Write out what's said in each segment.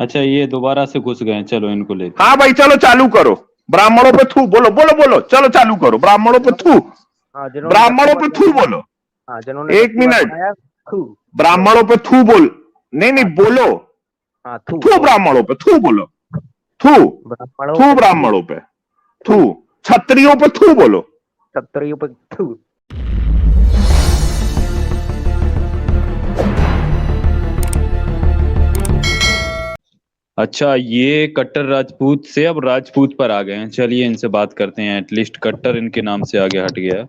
अच्छा, ये दोबारा से घुस गए, चलो इनको लेते हैं। हाँ भाई चलो चालू करो। ब्राह्मणों पे थू बोलो बोलो बोलो, चलो चालू करो। ब्राह्मणों पे थू, हाँ जिन्होंने ब्राह्मणों पे व्यक्तिवाद थू बनाया, बोलो। हाँ जिन्होंने एक व्यक्तिवाद मिनट, बनाया, थू बोलो। ब्राह्मणों पे थू बोल। नहीं नहीं हाँ बोलो। हाँ थू थू बोलो। ब्राह्मणों पे थू बोलो। थू, ब्राह्मणों थू पे थू। ब्राह्मणों पे थू। थू। क्षत्रियों पे थू बोलो। क्षत्रियों पे थू। अच्छा, ये कट्टर राजपूत से अब राजपूत पर आ गए हैं। चलिए इनसे बात करते हैं, एटलीस्ट कट्टर इनके नाम से आगे हट गया।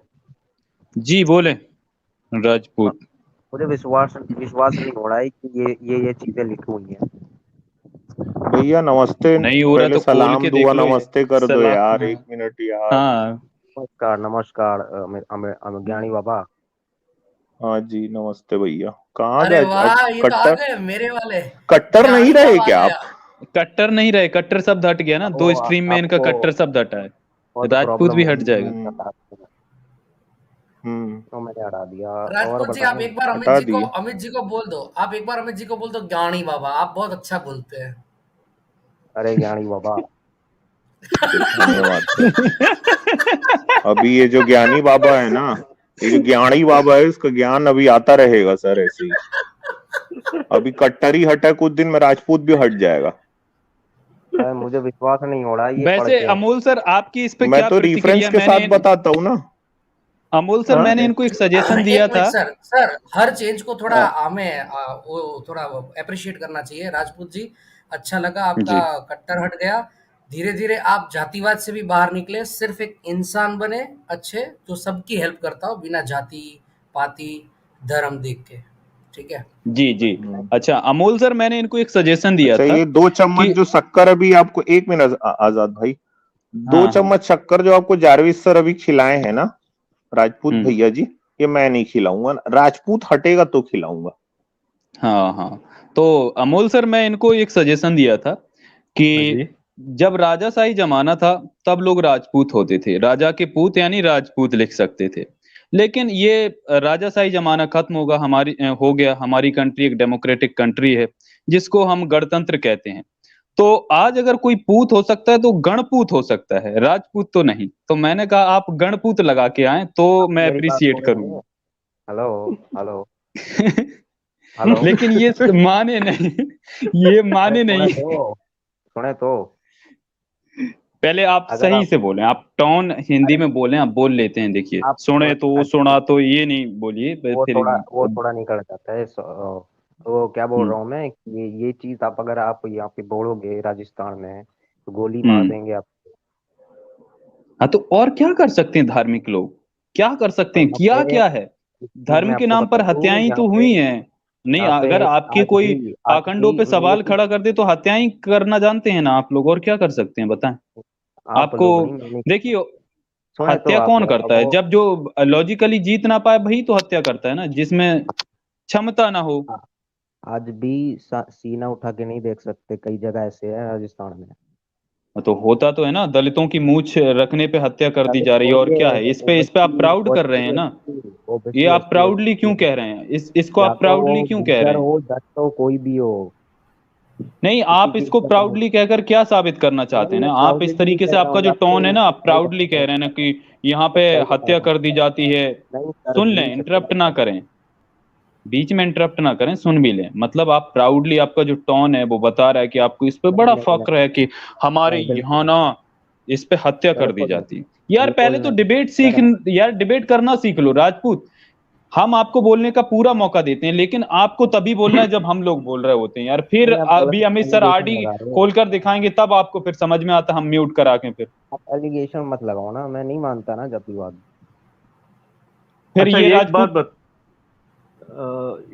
जी बोले हाँ, राजपूत। मुझे विश्वास विश्वास नहीं हो रहा है कि ये चीजें लिखी हुई हैं। भैया नमस्ते। नहीं हो रहा पहले तो खोल सलाम के दुआ देख लो ये नमस्ते कर दो सलाह। यार, हाँ। एक मिनट यार। हाँ। नमस्कार नमस्कार, ज्ञानी बाबा। हाँ जी नमस्ते भैया। कहाँ अरे गए आज वाह, ये तो आ कट्टर? गए मेरे वाले। कट्टर नहीं ज्ञानी रहे बाबा आ क्या आप? गया। कट्टर नहीं रहे, कट्टर शब्द हट गया ना, वो दो स्ट्रीम में इनका आपको कट्टर शब्द हटा है। बहुत राजपूत प्रॉब्लम भी हो हट जाएगा। रही है, हम्म। तो मैंने हटा दिया। और राजपूत जी, आप बताएं। एक बार हटा दिए। अमित जी को बोल दो। आप एक बार अमित जी को बोल दो, ज्ञानी बाबा आप बहुत अच्छा बोलते हैं। अरे ज्ञानी बाबा। धन्यवाद सर। अभी ये जो ज्ञानी बाबा है ना, ये जो ज्ञानी बाबा है, इसका ज्ञान अभी आता रहेगा सर ऐसे ही। अभी कट्टर ही हटा, कुछ दिन में राजपूत भी हट जाएगा। मुझे विश्वास नहीं हो रहा है ये पढ़ वैसे के। अमोल सर, आपकी इस पे मैं क्या तो रेफरेंस प्रतिक्रिया? के साथ बताता हूँ ना। अमोल सर, हाँ मैंने इनको एक सजेशन दिया एक मिनट था। सर, हर चेंज को थोड़ा हाँ हमें वो थोड़ा अप्रिशिएट करना चाहिए। राजपूत जी, अच्छा लगा आपका जी कट्टर हट गया। धीरे धीरे आप जातिवाद से भी बाहर निकले, सिर्फ एक इंसान बने अच्छे, जो सबकी हेल्प करता हो बिना जाति पाति धर्म देख के। ठीक है। जी जी। हम्म। अच्छा अमोल सर, मैंने इनको एक सजेशन दिया अच्छा था ये 2 चम्मच कि जो शक्कर अभी आपको, एक मिनट आजाद भाई, दो हाँ हाँ। चम्मच शक्कर जो आपको जारविस सर अभी खिलाए हैं ना राजपूत हम्म। भैया जी, ये मैं नहीं खिलाऊंगा। राजपूत हटेगा तो खिलाऊंगा। हाँ हाँ। तो अमोल सर, मैं इनको एक सजेशन दिया था हाँ कि जी। जब राजाशाही जमाना था तब लोग राजपूत होते थे, राजा के पूत यानी राजपूत लिख सकते थे। लेकिन ये राजाशाही जमाना खत्म होगा, हो गया। हमारी कंट्री एक डेमोक्रेटिक कंट्री है जिसको हम गणतंत्र कहते हैं। तो आज अगर कोई पूत हो सकता है तो गणपूत हो सकता है, राजपूत तो नहीं। तो मैंने कहा आप गणपूत लगा के आए तो आप मैं मेरी बात अप्रिसिएट सुनेंगे। करूंगा। हेलो। हेलो। हेलो। लेकिन ये माने नहीं, ये अरे माने सुने नहीं। तो, सुने तो। पहले आप अगर सही आप, से बोलें, आप टोन हिंदी अरे में बोलें, आप बोल लेते हैं। देखिए, आप सुने तो अच्छा, सुना तो ये नहीं बोलिए फिर। वो थोड़ा निकल जाता है। तो क्या बोल हम्म। रहा हूँ मैं, कि ये चीज आप अगर आप यहाँ पे बोलोगे राजस्थान में, तो गोली मार हम्म। देंगे आप। हाँ, तो और क्या कर सकते हैं धार्मिक लोग? क्या कर सकते हैं? यहाँ किया पे क्या है? इस चीज में धर्म के आपको नाम बता पर दूं, हत्याएं तो हुई हैं। नहीं, यहाँ पे अगर आपके कोई आज पाखंडों भी पे ये सवाल चीज, खड़ा कर दे तो हत्याएं करना जानते हैं ना आप लोग, और क्या कर सकते हैं बताएं? आप आपको लोग नहीं, मैंने देखिए, सुने तो हत्या आप कौन करता है? वो, जब जो लॉजिकली जीत ना पाए वही तो हत्या करता है ना, जिसमें क्षमता ना हो। आज भी सीना उठा के नहीं देख सकते, कई जगह ऐसे है राजस्थान में। तो होता तो है ना, दलितों की मूछ रखने पे हत्या कर दी दलित जा रही है, और छोड़िए, क्या है? इस पे आप प्राउड कर रहे हैं ना। ये ओबीसी आप एसटी प्राउडली एसटी, क्यों कह रहे हैं? इसको या आप तो प्राउडली वो क्यों कह रहे गुज्जर हैं? हो, जट हो, कोई भी हो, नहीं, किसी आप की इसको इज्जत नहीं। प्राउडली कहकर क्या साबित करना चाहते नहीं, हैं मैं ना? आप प्राउडली इस नहीं तरीके कह से, रहा आपका हूँ, जो आपको टोन है ना, आप सही प्राउडली बता कह रहा रहे हैं ना हूँ, कि यहाँ पे सही बता हत्या रहा हूँ। कर दी जाती है। नहीं सर, सुन लें, बीच में इंटरप्ट ना करें, बीच में इंटरप्ट ना करें, सुन भी लें। मतलब आप प्राउडली, आपका जो टोन है वो बता रहा है कि आपको इस पे नहीं बड़ा नहीं फक्र है कि हमारे नहीं, यहाँ बिल्कुल ना इस पे हत्या कर दी बिल्कुल नहीं, जाती। यार बिल्कुल पहले तो नहीं डिबेट सर। सीख, यार डिबेट करना सीख लो राजपूत। हम आपको बोलने का पूरा मौका देते हैं, लेकिन आपको तभी बोलना है जब हम लोग बोल रहे होते हैं यार। फिर नहीं, आप अभी गलत अमित सर एलिगेशन आरडी लगा रहे हो। खोलकर दिखाएंगे तब आपको फिर समझ में आता, हम म्यूट करा के आप एलिगेशन मत लगाओ ना, मैं नहीं मानता ना जातिवाद। फिर अच्छा ये ये एक बात राजपूत।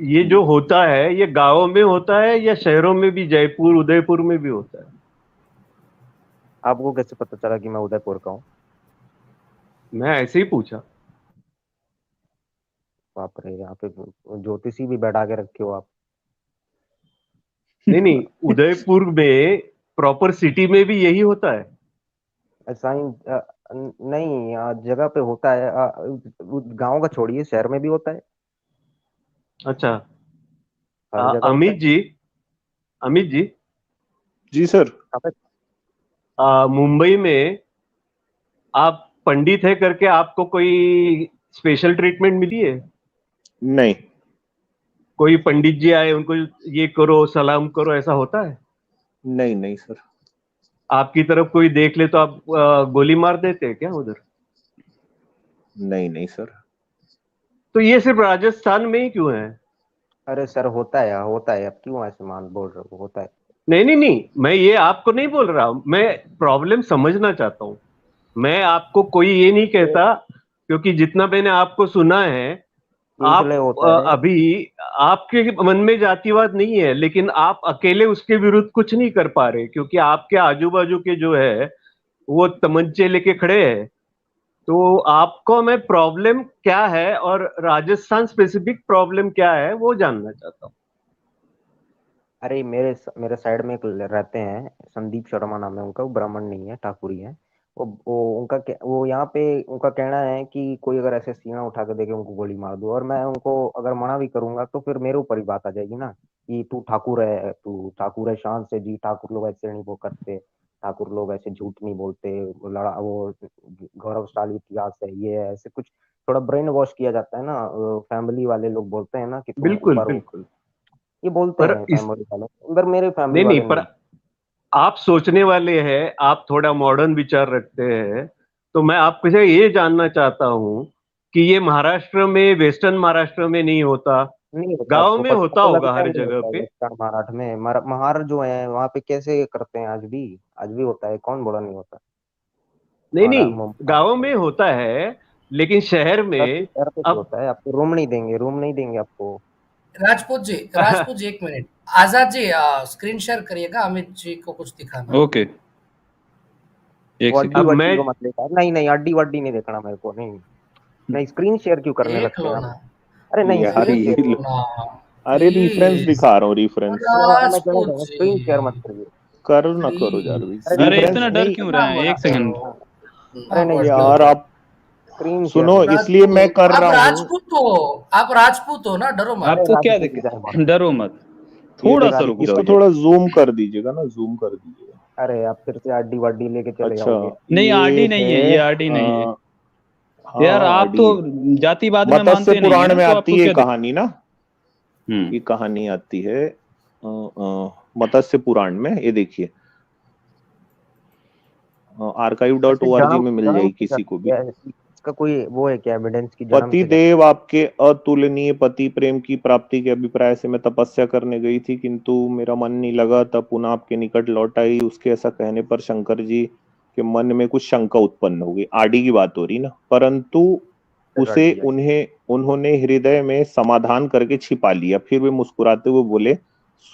ये जो होता है ये गांवों में होता है या शहरों में भी, जयपुर उदयपुर में भी होता है? आपको कैसे पता चला कि मैं उदयपुर का हूँ? मैं ऐसे ही पूछा। बाप रे, यहाँ पे ज्योतिषी भी बैठा के रखे हो आप। नहीं नहीं, उदयपुर में प्रॉपर सिटी में भी यही होता है। ऐसा ही नहीं, जगह पे होता है। गांव का छोड़िए, शहर में भी होता है, अच्छा। हर जगह होता अमित है। जी, अमित जी, जी सर। मुंबई में आप पंडित है करके आपको कोई स्पेशल ट्रीटमेंट मिली है? नहीं कोई पंडित जी आए उनको ये करो सलाम करो, ऐसा होता है? नहीं नहीं सर। आपकी तरफ कोई देख ले तो आप गोली मार देते हैं क्या उधर? नहीं नहीं सर। तो ये सिर्फ राजस्थान में ही क्यों है? अरे सर होता है, अब क्यों ऐसे मान बोल रहे हो, होता है। नहीं नहीं नहीं, मैं ये आपको नहीं बोल रहा हूं, मैं प्रॉब्लम समझना चाहता हूं। मैं आपको कोई ये नहीं कहता, क्योंकि जितना मैंने आपको सुना है, आप इसलिए होता है। अभी आपके मन में जातिवाद नहीं है, लेकिन आप अकेले उसके विरुद्ध कुछ नहीं कर पा रहे, क्योंकि आपके आजू बाजू के जो है वो तमंचे लेके खड़े हैं। तो आपको मैं प्रॉब्लम क्या है और राजस्थान स्पेसिफिक प्रॉब्लम क्या है वो जानना चाहता हूँ। अरे मेरे साइड में एक रहते हैं, संदीप शर्मा नाम है उनका, वो ब्राह्मण नहीं है, ठाकुरी है। वो वो यहाँ पे उनका कहना है कि कोई अगर ऐसे सीना उठा के देखे उनको गोली मार दो, और मैं उनको अगर मना भी करूंगा तो फिर मेरे ऊपर ही बात आ जाएगी ना कि तू ठाकुर है, शान से जी, ठाकुर लोग ऐसे नहीं वो करते, ठाकुर लोग ऐसे झूठ नहीं बोलते, वो गौरवशाली इतिहास है, ये है, ऐसे कुछ थोड़ा ब्रेन वॉश किया जाता है ना। फैमिली वाले लोग बोलते हैं ना कि तुम बिल्कुल ऊपर, बिल्कुल। ये बोलते पर हैं इस फैमिली वाले, उधर मेरे फैमिली नहीं नहीं, वाले पर नहीं। आप सोचने वाले हैं, आप थोड़ा मॉडर्न विचार रखते हैं, तो मैं आपसे ये जानना चाहता हूँ कि ये महाराष्ट्र में, वेस्टर्न महाराष्ट्र में नहीं होता, नहीं होता गांव आपको में पता, होता आपको होगा लगता है हर नहीं जगह होता पे? वेस्टर्न महाराष्ट्र में, महार जो है वहाँ पे कैसे करते हैं, आज भी होता है, कौन बोला नहीं होता। नहीं नहीं, गांव में महाराष्ट्र होता है, लेकिन शहर में शहर पे भी अब होता है, आपको रूम नहीं देंगे आपको। Rajput ji 1 minute. Azad ji screen share करिएगा, अमित जी को कुछ दिखाना है। ओके, एक वो अड्डी सेकंड। अब वड्डी मैं को मत लेकर, नहीं नहीं, अड्डी वड्डी नहीं देखना मेरे को, नहीं नहीं, स्क्रीन शेयर क्यों करने देख लगते लो हैं आप। ना, अरे नहीं, यार स्क्रीन ये शेयर, देख लो ना, अरे रेफरेंस प्लीज। दिखा रहा हूँ, रेफरेंस। मैं कहना राजपूत चाहूंगा स्क्रीन शेयर मत जी, करिए। करो ना करो यार भाई, अरे प्लीज। अरे रेफरेंस इतना रेफरेंस डर नहीं। क्यों ना रहे हैं, मत एक सेकंड। करो, अरे ना नहीं मत यार, यार करो। आप स्क्रीन शेयर सुनो, करिए। इसलिए मैं राजपूत, कर आप रहा हूँ। राजपूत हो, आप राजपूत हो ना, डरो मत। अरे आपको क्या राजपूत दिक्कत, जाए, डरो मत, ये थोड़ा सा देखिए, रुक इसको जाओ थोड़ा यार। जूम कर दीजिएगा ना, जूम कर दीजिएगा। अरे आप फिर से आरडी वाडी लेके चले अच्छा, जाओगे। नहीं ये आरडी नहीं है, है ये आरडी नहीं है हाँ यार। हाँ आप तो आडी है। जातिवाद में मत्स्य मानते नहीं है पुराण ना, में तो आती आपको है ये क्या दिक्कत। कहानी ना, हम्म। ये कहानी आती है मत्स्य पुराण में, ये देखिए वैसे archive.org जन्म में मिल जन्म जाएगी की किसी को भी। क्या है? इसका कोई वो है क्या, एविडेंस की जन्म पति से कैसे। देव आपके अतुलनीय पति प्रेम की प्राप्ति के अभिप्राय से मैं तपस्या करने गई थी, किंतु मेरा मन नहीं लगा, तब पुनः आपके निकट लौट आई। उसके ऐसा कहने पर शंकर जी के मन में कुछ शंका उत्पन्न हो गई। आडी की बात हो रही ना, परंतु उसे उन्होंने हृदय में समाधान करके छिपा लिया। फिर वे मुस्कुराते हुए बोले,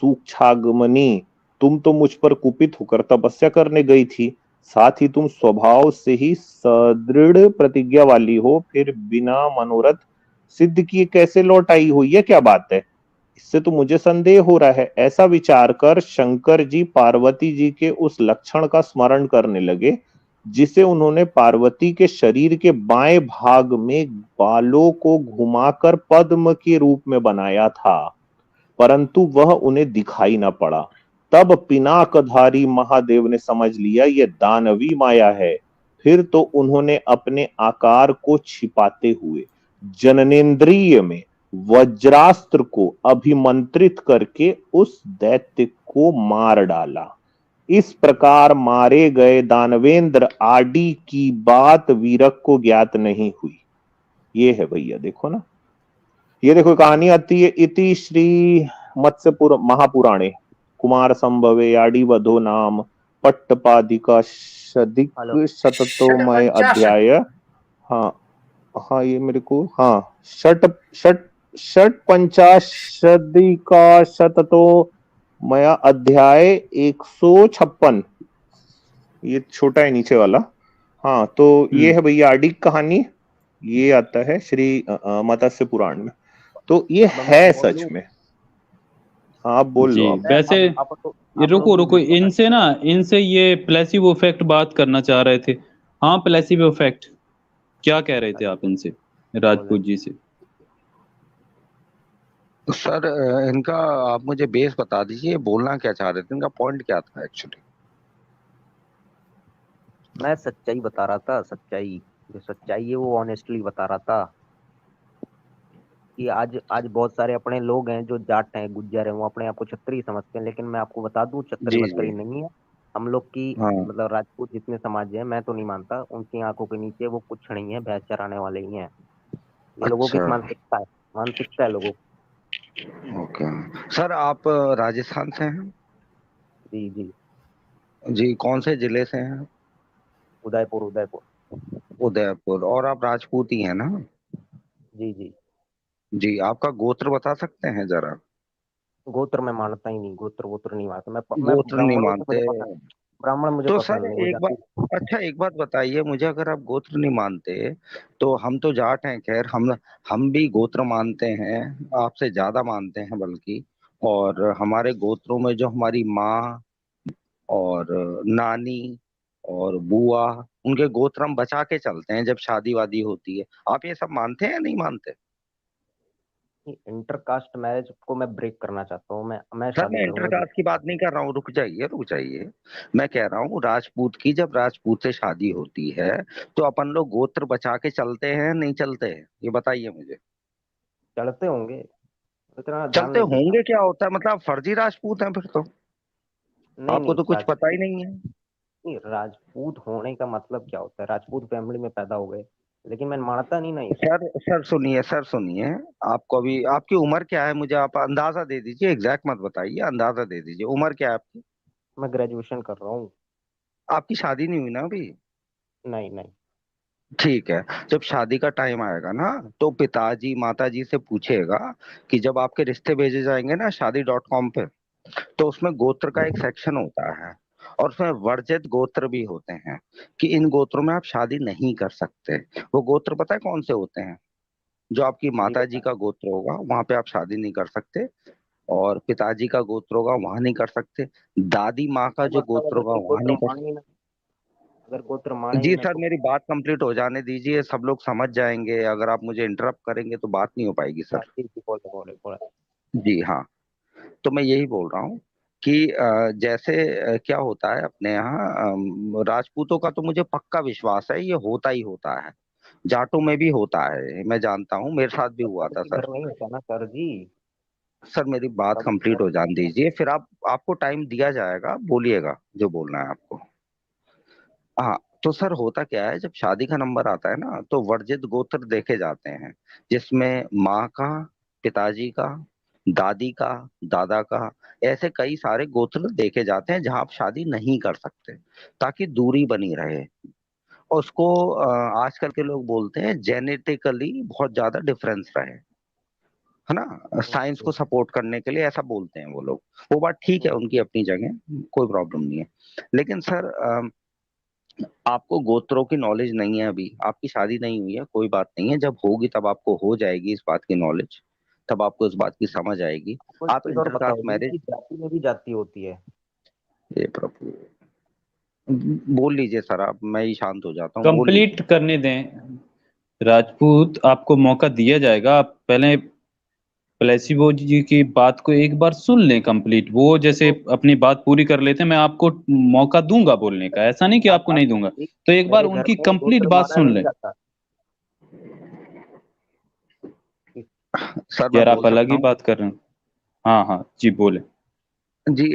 सूक्षागमनी, तुम तो मुझ पर कुपित होकर तपस्या करने गई थी, साथ ही तुम स्वभाव से ही सदृढ़ प्रतिज्ञा वाली हो, फिर बिना मनोरथ सिद्ध किए कैसे लौट आई हो, यह क्या बात है? इससे तो मुझे संदेह हो रहा है। ऐसा विचार कर शंकर जी पार्वती जी के उस लक्षण का स्मरण करने लगे जिसे उन्होंने पार्वती के शरीर के बाएं भाग में बालों को घुमाकर पद्म के रूप में बनाया था, परंतु वह उन्हें दिखाई न पड़ा। तब पिनाकधारी महादेव ने समझ लिया यह दानवी माया है। फिर तो उन्होंने अपने आकार को छिपाते हुए जननेंद्रिय में वज्रास्त्र को अभिमंत्रित करके उस दैत्य को मार डाला। इस प्रकार मारे गए दानवेंद्र आदि की बात वीरक को ज्ञात नहीं हुई। ये है भैया, देखो ना, ये देखो कहानी आती है, इति श्री मत्स्य महापुराणे कुमार संभवे आडि वधो नाम पट्टपादिका शदिक हेलो। शततोमय षट्पंचाशत्। अध्याय। हाँ हाँ, ये मेरे को, हाँ, षट षट षट पंचाशदिका शततो मया अध्याय 156, ये छोटा है नीचे वाला। हाँ, तो ये है भैया आडी कहानी, ये आता है श्री मत्स्य पुराण में। तो ये है सच में। हाँ, आप बोल लो जी, आप। वैसे ये रुको इनसे ये प्लेसिबो इफेक्ट बात करना चाह रहे थे। हाँ, प्लेसिबो इफेक्ट क्या कह रहे थे आप इनसे, राजपूत जी से? तो सर इनका आप मुझे बेस बता दीजिए, बोलना क्या चाह रहे थे, इनका पॉइंट क्या था एक्चुअली। मैं सच्चाई बता रहा था, सच्चाई, जो सच्चाई है वो ऑनेस्टली बता रहा था कि आज आज बहुत सारे अपने लोग हैं जो जाट हैं, गुज्जर हैं, वो अपने आप को छत्री समझते हैं, लेकिन मैं आपको बता दूं छत्री जी वत्री जी। नहीं है। हम लोग की हाँ। मतलब राजपूत जितने समाज है, मैं तो नहीं मानता उनकी आंखों के नीचे वो कुछ नहीं है, भैंस चराने वाले ही हैं। ये लोगों की अच्छा। मानसिकता है, मानसिकता है लोगों की। ओके। सर आप राजस्थान से हैं? जी जी। जी, कौन से जिले से हैं? उदयपुर, उदयपुर। उदयपुर। और आप राजपूत ही हैं ना? जी जी। जी, आपका गोत्र बता सकते हैं जरा? गोत्र मैं मानता ही नहीं, गोत्र वोत्र नहीं मानता मैं गोत्र नहीं ब्राह्मणों से मानते? मुझे पसंद, ब्राह्मण मुझे तो सर पसंद नहीं, वो एक बात, जाति। अच्छा एक बात बताइए मुझे, अगर आप गोत्र नहीं मानते तो हम तो जाट हैं, खैर हम भी गोत्र मानते हैं, आपसे ज्यादा मानते हैं बल्कि। और हमारे गोत्रों में जो हमारी माँ और नानी और बुआ, उनके गोत्र हम बचा के चलते हैं जब शादी वादी होती है। आप ये सब मानते हैं या नहीं मानते? इंटर कास्ट मैरिज को मैं ब्रेक करना चाहता हूँ, मैं सर शादी मैं करूंगा इंटरकास्ट की बात नहीं कर रहा हूँ, रुक जाइए रुक जाइए। मैं कह रहा हूँ राजपूत की जब राजपूत से शादी होती है तो अपन लोग गोत्र बचा के चलते हैं नहीं चलते हैं, ये बताइए मुझे। चढ़ते होंगे, इतना ध्यान चलते नहीं देता। होंगे क्या होता है, मतलब आप फर्जी राजपूत हैं फिर तो? नहीं आपको नहीं, तो कुछ पता ही राजपूत नहीं है। नहीं, राजपूत होने का मतलब क्या होता है, राजपूत फैमिली में पैदा हो गए, लेकिन मैं मानता नहीं ना ये सब। सर सर सुनिए, सर सुनिए। आपको अभी, आपकी उम्र क्या है, मुझे आप अंदाजा दे दीजिए, एग्जैक्ट मत बताइए, अंदाजा दे दीजिए उम्र क्या है आपकी। मैं ग्रेजुएशन कर रहा हूँ। आपकी शादी नहीं हुई ना अभी? नहीं नहीं। ठीक है। जब शादी का टाइम आएगा ना तो पिताजी माताजी से पूछेगा कि जब आपके रिश्ते भेजे जाएंगे ना शादी.com पे, तो उसमें गोत्र का एक सेक्शन होता है और उसमें वर्जित गोत्र भी होते हैं कि इन गोत्रों में आप शादी नहीं कर सकते। वो गोत्र पता है कौन से होते हैं? जो आपकी जी माता जी बता। का गोत्र होगा वहां पे आप शादी नहीं कर सकते, और पिताजी का गोत्र होगा वहां नहीं कर सकते, दादी माँ का तो जो मतलब गोत्र अगर होगा कोई वहां गोत्र नहीं कर माने ही ना, अगर गोत्र माने ही जी ना सर, तो। मेरी बात कंप्लीट हो जाने दीजिए, सब लोग समझ जाएंगे, अगर आप मुझे इंटरप्ट करेंगे तो बात नहीं हो पाएगी हाँ सर। जी जी, बोले बोले बोले। जी हाँ। तो मैं यही बोल रहा हूँ कि जैसे क्या होता है अपने यहाँ, राजपूतों का तो मुझे पक्का विश्वास है ये होता ही होता है, जाटों में भी होता है, मैं जानता हूँ, मेरे साथ भी तो हुआ था सबके सर। घर नहीं होता ना सर जी। सर मेरी बात सबके कंप्लीट घर। हो जाने दीजिए, फिर आप, आपको टाइम दिया जाएगा, बोलिएगा जो बोलना है आपको। हाँ। तो सर होता क्या है, जब शादी का नंबर आता है ना तो वर्जित गोत्र देखे जाते हैं, जिसमें माँ का, पिताजी का, दादी का, दादा का, ऐसे कई सारे गोत्र देखे जाते हैं जहां आप शादी नहीं कर सकते, ताकि दूरी बनी रहे। उसको आजकल के लोग बोलते हैं जेनेटिकली बहुत ज्यादा डिफरेंस रहे, है ना, साइंस को सपोर्ट करने के लिए ऐसा बोलते हैं वो लोग। वो बात ठीक है, उनकी अपनी जगह, कोई प्रॉब्लम नहीं है। लेकिन सर आपको गोत्रों की नॉलेज नहीं है, अभी आपकी शादी नहीं हुई है, कोई बात नहीं है, जब होगी तब आपको हो जाएगी इस बात की नॉलेज, तब आपको इस बात की समझ आएगी। आपको एक आप चीज और पता इंटरकास्ट होगी मैरिज, कि जाति में भी जाति होती है। ये प्रभु, बोल लीजिए सर आप, मैं ही शांत हो जाता हूँ, बोल कंप्लीट लीजिए। करने दें राजपूत, आपको मौका दिया जाएगा। आप पहले प्लेसिबो जी की बात को एक बार सुन लें कंप्लीट, वो जैसे तो अपनी बात पूरी कर लेते हैं, मैं आपको मौका दूंगा बोलने का, ऐसा नहीं कि आप आपको बात नहीं दूंगा। समझिए, तो एक बार मेरे घर उनकी में कंप्लीट गोत्र बात माना सुन नहीं लें। जाता। सर मैं यार बोल आप अलग सकता ही हूँ? बात कर रहे हैं। हाँ हाँ जी बोले। जी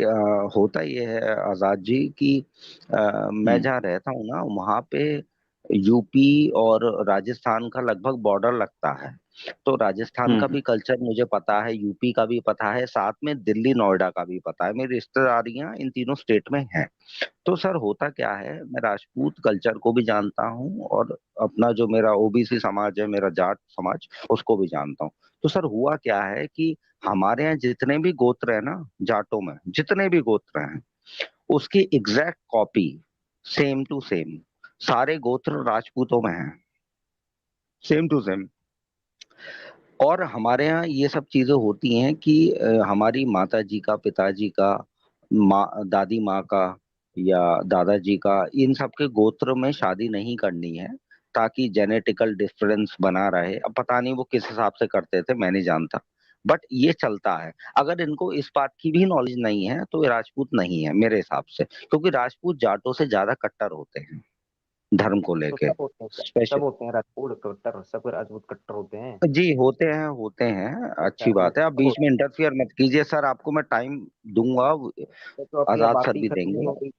होता ये है आजाद जी कि मैं हम्म जहाँ रहता हूँ ना वहाँ पे यूपी और राजस्थान का लगभग बॉर्डर लगता है। तो राजस्थान का हम्म भी कल्चर मुझे पता है, यूपी का भी पता है, साथ में दिल्ली नोएडा का भी पता है, मेरी रिश्तेदारियां इन तीनों स्टेट में हैं। तो सर होता क्या है, मैं राजपूत कल्चर को भी जानता हूँ और अपना जो मेरा ओबीसी समाज है, मेरा जाट समाज, उसको भी जानता हूँ। तो सर हुआ क्या है कि हमारे यहाँ जितने भी गोत्र है ना, जाटों में जितने भी गोत्र हैं, उसकी exact copy, same to same, सारे गोत्र राजपूतों में है, सेम टू सेम। और हमारे यहाँ ये सब चीजें होती हैं कि हमारी माता जी का, पिताजी का, माँ दादी माँ का या दादाजी का, इन सब के गोत्र में शादी नहीं करनी है, ताकि जेनेटिकल डिफरेंस बना रहे। अब पता नहीं वो किस हिसाब से करते थे, मैं नहीं जानता, बट ये चलता है। अगर इनको इस बात की भी नॉलेज नहीं है तो ये राजपूत नहीं है मेरे हिसाब से, क्योंकि राजपूत जाटों से ज्यादा कट्टर होते हैं धर्म को तो लेके। सब होते हैं क्या? सब स्पेशल होते हैं राजपूत कट्टर, सब राजपूत कट्टर होते हैं? जी, होते हैं, अच्छा, अच्छी बात है। आप सब बीच होते में इंटरफियर मत कीजिए सर, आपको मैं टाइम दूंगा, हैं, तो अपनी आजाद बात सर ही भी खत्म नहीं देंगे। हो गई।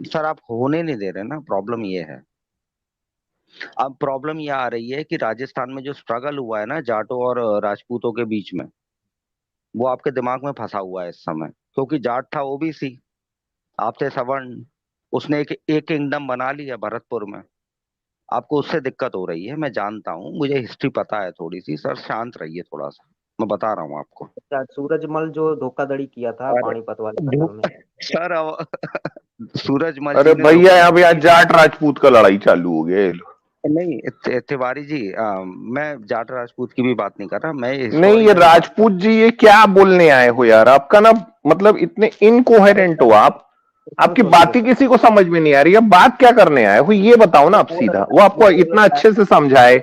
सर आप होने नहीं दे रहे ना, प्रॉब्लम ये है। अब प्रॉब्लम ये आ रही है कि राजस्थान में जो स्ट्रगल हुआ है ना जाटों और राजपूतों के बीच में, वो आपके दिमाग में फंसा हुआ है इस समय, क्योंकि जाट था ओबीसी, आप थे सवर्ण, उसने एक किंगडम बना लिया भरतपुर में। आपको उससे दिक्कत हो रही है, मैं जानता हूँ, मुझे हिस्ट्री पता है थोड़ी सी। सर शांत रहिए थोड़ा सा, मैं बता रहा हूँ आपको। अच्छा, सूरजमल जो धोखाधड़ी किया था अरे पानीपत वाले battle में। सर अब सूरजमल अरे जी ने भैया धोखा अब यहाँ जाट राजपूत का लड़ाई चालू हो गया है। नहीं, तिवारी जी, मैं जाट राजपूत की भी बात नहीं कर रहा, मैं नहीं ये हिस्टोरिकली बात। राजपूत जी ये क्या बोलने आए हो यार, आपका ना मतलब इतने अरे इनकोहेरेंट हो आप, सुनो आपकी सुनिए बात ही किसी को समझ में नहीं आ रही है। बात क्या करने आए हो ये बताओ ना वो आप बोल सीधा, रहे वो वो आपको बोल इतना रहे अच्छे से समझाए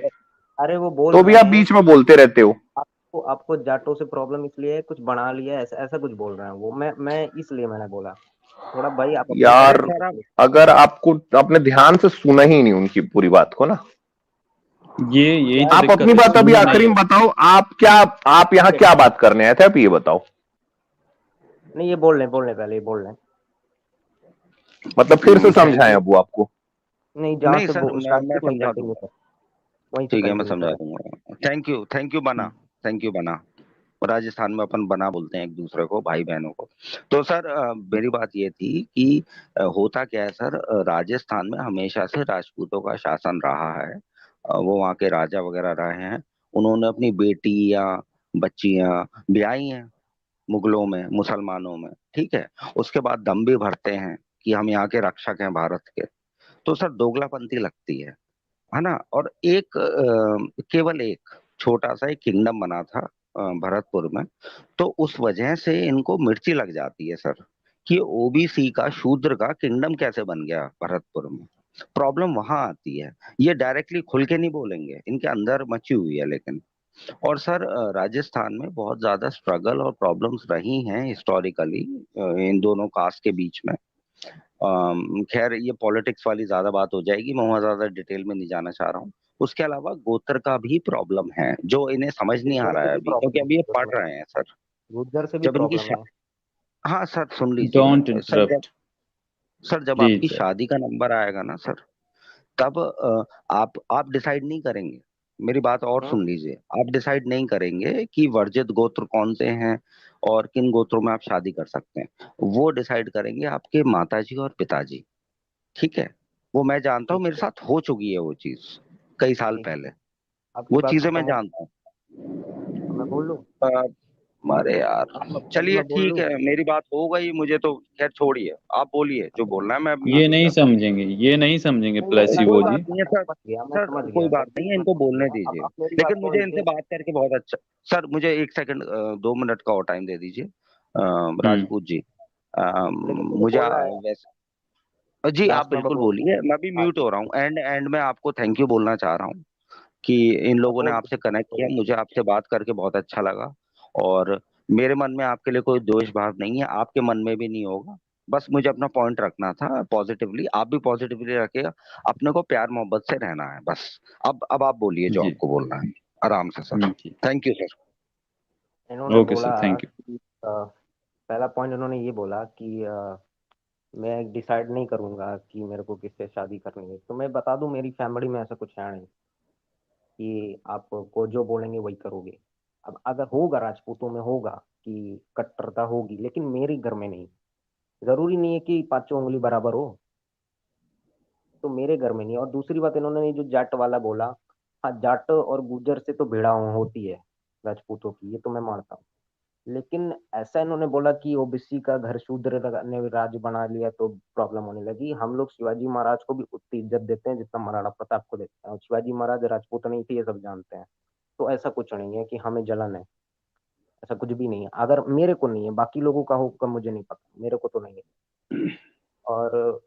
अरे वो बोल तो भी रहे आप हैं बीच में बोलते रहते हो। आपको आपको जाटों से प्रॉब्लम इसलिए है, कुछ बना लिया है, ऐसा ऐसा कुछ बोल रहे हैं वो। मैं इसलिए मैंने बोला थोड़ा भाई आप अपनी अरे यार बात सर आप, को। अगर आपको आपने ध्यान से सुना ही नहीं उनकी पूरी बात को ना, ये यही तो आप अपनी दिक्कत है, बात अभी सुनना आखिरी में नहीं। बताओ, आप यहाँ क्या बात करने आए थे, आप ये बताओ। नहीं, ये बोल रहे पहले, ये बोल रहे हैं। मतलब फिर से थैंक समझाएं यू। अब वो आपको। नहीं, जहाँ नहीं से सर, मैं स्टार्टिंग वहीं समझा कंटिन्यू दूंगा। कर, वहीं से ठीक है, मैं कंटिन्यू समझा करें। दूंगा। थैंक यू बना, थैंक यू बना। राजस्थान में अपन बना बोलते हैं एक दूसरे को, भाई बहनों को। तो सर मेरी बात ये थी कि होता क्या है सर, राजस्थान में हमेशा से राजपूतों का शासन रहा है। वो वहाँ के राजा वगैरह रहे हैं, उन्होंने अपनी बेटियां बच्चियां ब्याही हैं मुगलों में, मुसलमानों में, ठीक है। उसके बाद दम भी भरते हैं कि हम यहाँ के रक्षक हैं भारत के। तो सर दोगलापंथी लगती है ना। और एक केवल एक छोटा सा एक किंगडम बना था भरतपुर में, तो उस वजह से इनको मिर्ची लग जाती है सर कि ओबीसी का, शूद्र का किंगडम कैसे बन गया भरतपुर में। प्रॉब्लम वहां आती है। ये डायरेक्टली खुल के नहीं बोलेंगे, इनके अंदर मची हुई है लेकिन। और सर राजस्थान में बहुत ज्यादा स्ट्रगल और प्रॉब्लम्स रही हैं हिस्टोरिकली इन दोनों कास्ट के बीच में। खैर ये पॉलिटिक्स वाली ज्यादा बात हो जाएगी, मैं वहां ज्यादा डिटेल में नहीं जाना चाह रहा हूँ। उसके अलावा गोत्र का भी प्रॉब्लम है जो इन्हें समझ नहीं आ गुर्जर रहा से है भी अभी, क्योंकि प्रॉब्लम अभी है ये पढ़ उसमें, रहे हैं सर। गुर्जर से भी जब इनकी प्रॉब्लम है। हाँ सर सुन लीजिए डोंट मेरे सर, जब इंटरप्ट। आपकी प्लीज सर। शादी का नंबर आएगा ना सर, तब आप डिसाइड नहीं करेंगे। मेरी बात और हम्म, सुन लीजिए, आप डिसाइड नहीं करेंगे कि वर्जित गोत्र कौन से हैं और किन गोत्रों में आप शादी कर सकते हैं। वो डिसाइड करेंगे आपके माताजी और पिताजी, ठीक है। वो मैं जानता ठीक हूँ, मेरे है। साथ हो चुकी है वो चीज कई साल ठीक, पहले। आपकी वो बात चीजें खत्म मैं हो, जानता अब मैं बोल लूं? हूँ। अरे यार, अब चलिए मैं बोल ठीक लूं? है, मेरी बात हो गई, मुझे तो खैर छोड़िए, आप बोलिए जो बोलना है, मैं म्यूट ये हो नहीं जाता हूँ। समझेंगे, ये नहीं समझेंगे नहीं नहीं, मैं प्लेसिबो कोई समझ जी। बात गया, नहीं है मैं सर। समझ गया, मैं सर समझ कोई गया, बात नहीं जल्दी है, मैं इनको समझ बोलने गया। अब दीजिए। आप मेरी बात लेकिन सुन मुझे इनसे लीजिए। बात करके बहुत अच्छा। सर मुझे 1 सेकंड, 2 मिनट का और टाइम दे दीजिए हम्म। राजपूत जी। लेकिन मुझे मुझे बोलना है, वैसे जी आप लास्ट में बिल्कुल बोलता बोलिए, हूँ। मैं भी हाँ, म्यूट हो रहा हूँ। एंड एंड में आपको थैंक यू बोलना चाह रहा हूँ कि इन मैं लोगों ने बोल आपसे कनेक्ट किया, दूँ। मुझे आपसे बात करके बहुत अच्छा लगा। और मेरे मन में आपके लिए कोई द्वेष भाव नहीं है, आपके मन में भी नहीं होगा। बस मुझे अपना पॉइंट रखना था पॉजिटिवली, आप भी पॉजिटिवली रखिएगा। अपने को प्यार मोहब्बत से रहना है बस। अब आप बोलिए जो जी। आपको बोलना है, आराम से सर। ठीक। Thank you sir. इन्होंने ओके बोला सर, थैंक यू। कि पहला पॉइंट इन्होंने ये बोला कि मैं डिसाइड नहीं करूंगा कि मेरे को किससे शादी करनी है। तो मैं बता दूं, मेरी फैमिली में ऐसा कुछ है नहीं कि आपको जो बोलेंगे वही करोगे। अब अगर होगा, राजपूतों में होगा कि कट्टरता होगी, लेकिन मेरे घर में नहीं। जरूरी नहीं है कि पांचों उंगली बराबर हो, तो मेरे घर में नहीं। और दूसरी बात, इन्होंने जो जाट वाला बोला, हाँ जाट और गुर्जर से तो भिड़ा होती है राजपूतों की, ये तो मैं मानता हूँ। लेकिन ऐसा इन्होंने बोला कि ओबीसी का घर शूद्र ने राज बना लिया तो प्रॉब्लम होने लगी। हम लोग शिवाजी महाराज को भी उतनी इज्जत देते हैं जितना महाराणा प्रताप को देते हैं, और शिवाजी महाराज राजपूत नहीं थे, ये सब जानते हैं। तो ऐसा कुछ नहीं है कि हमें जलन है, ऐसा कुछ भी नहीं है। अगर मेरे को नहीं है, बाकी लोगों का होगा मुझे नहीं पता, मेरे को तो नहीं है। और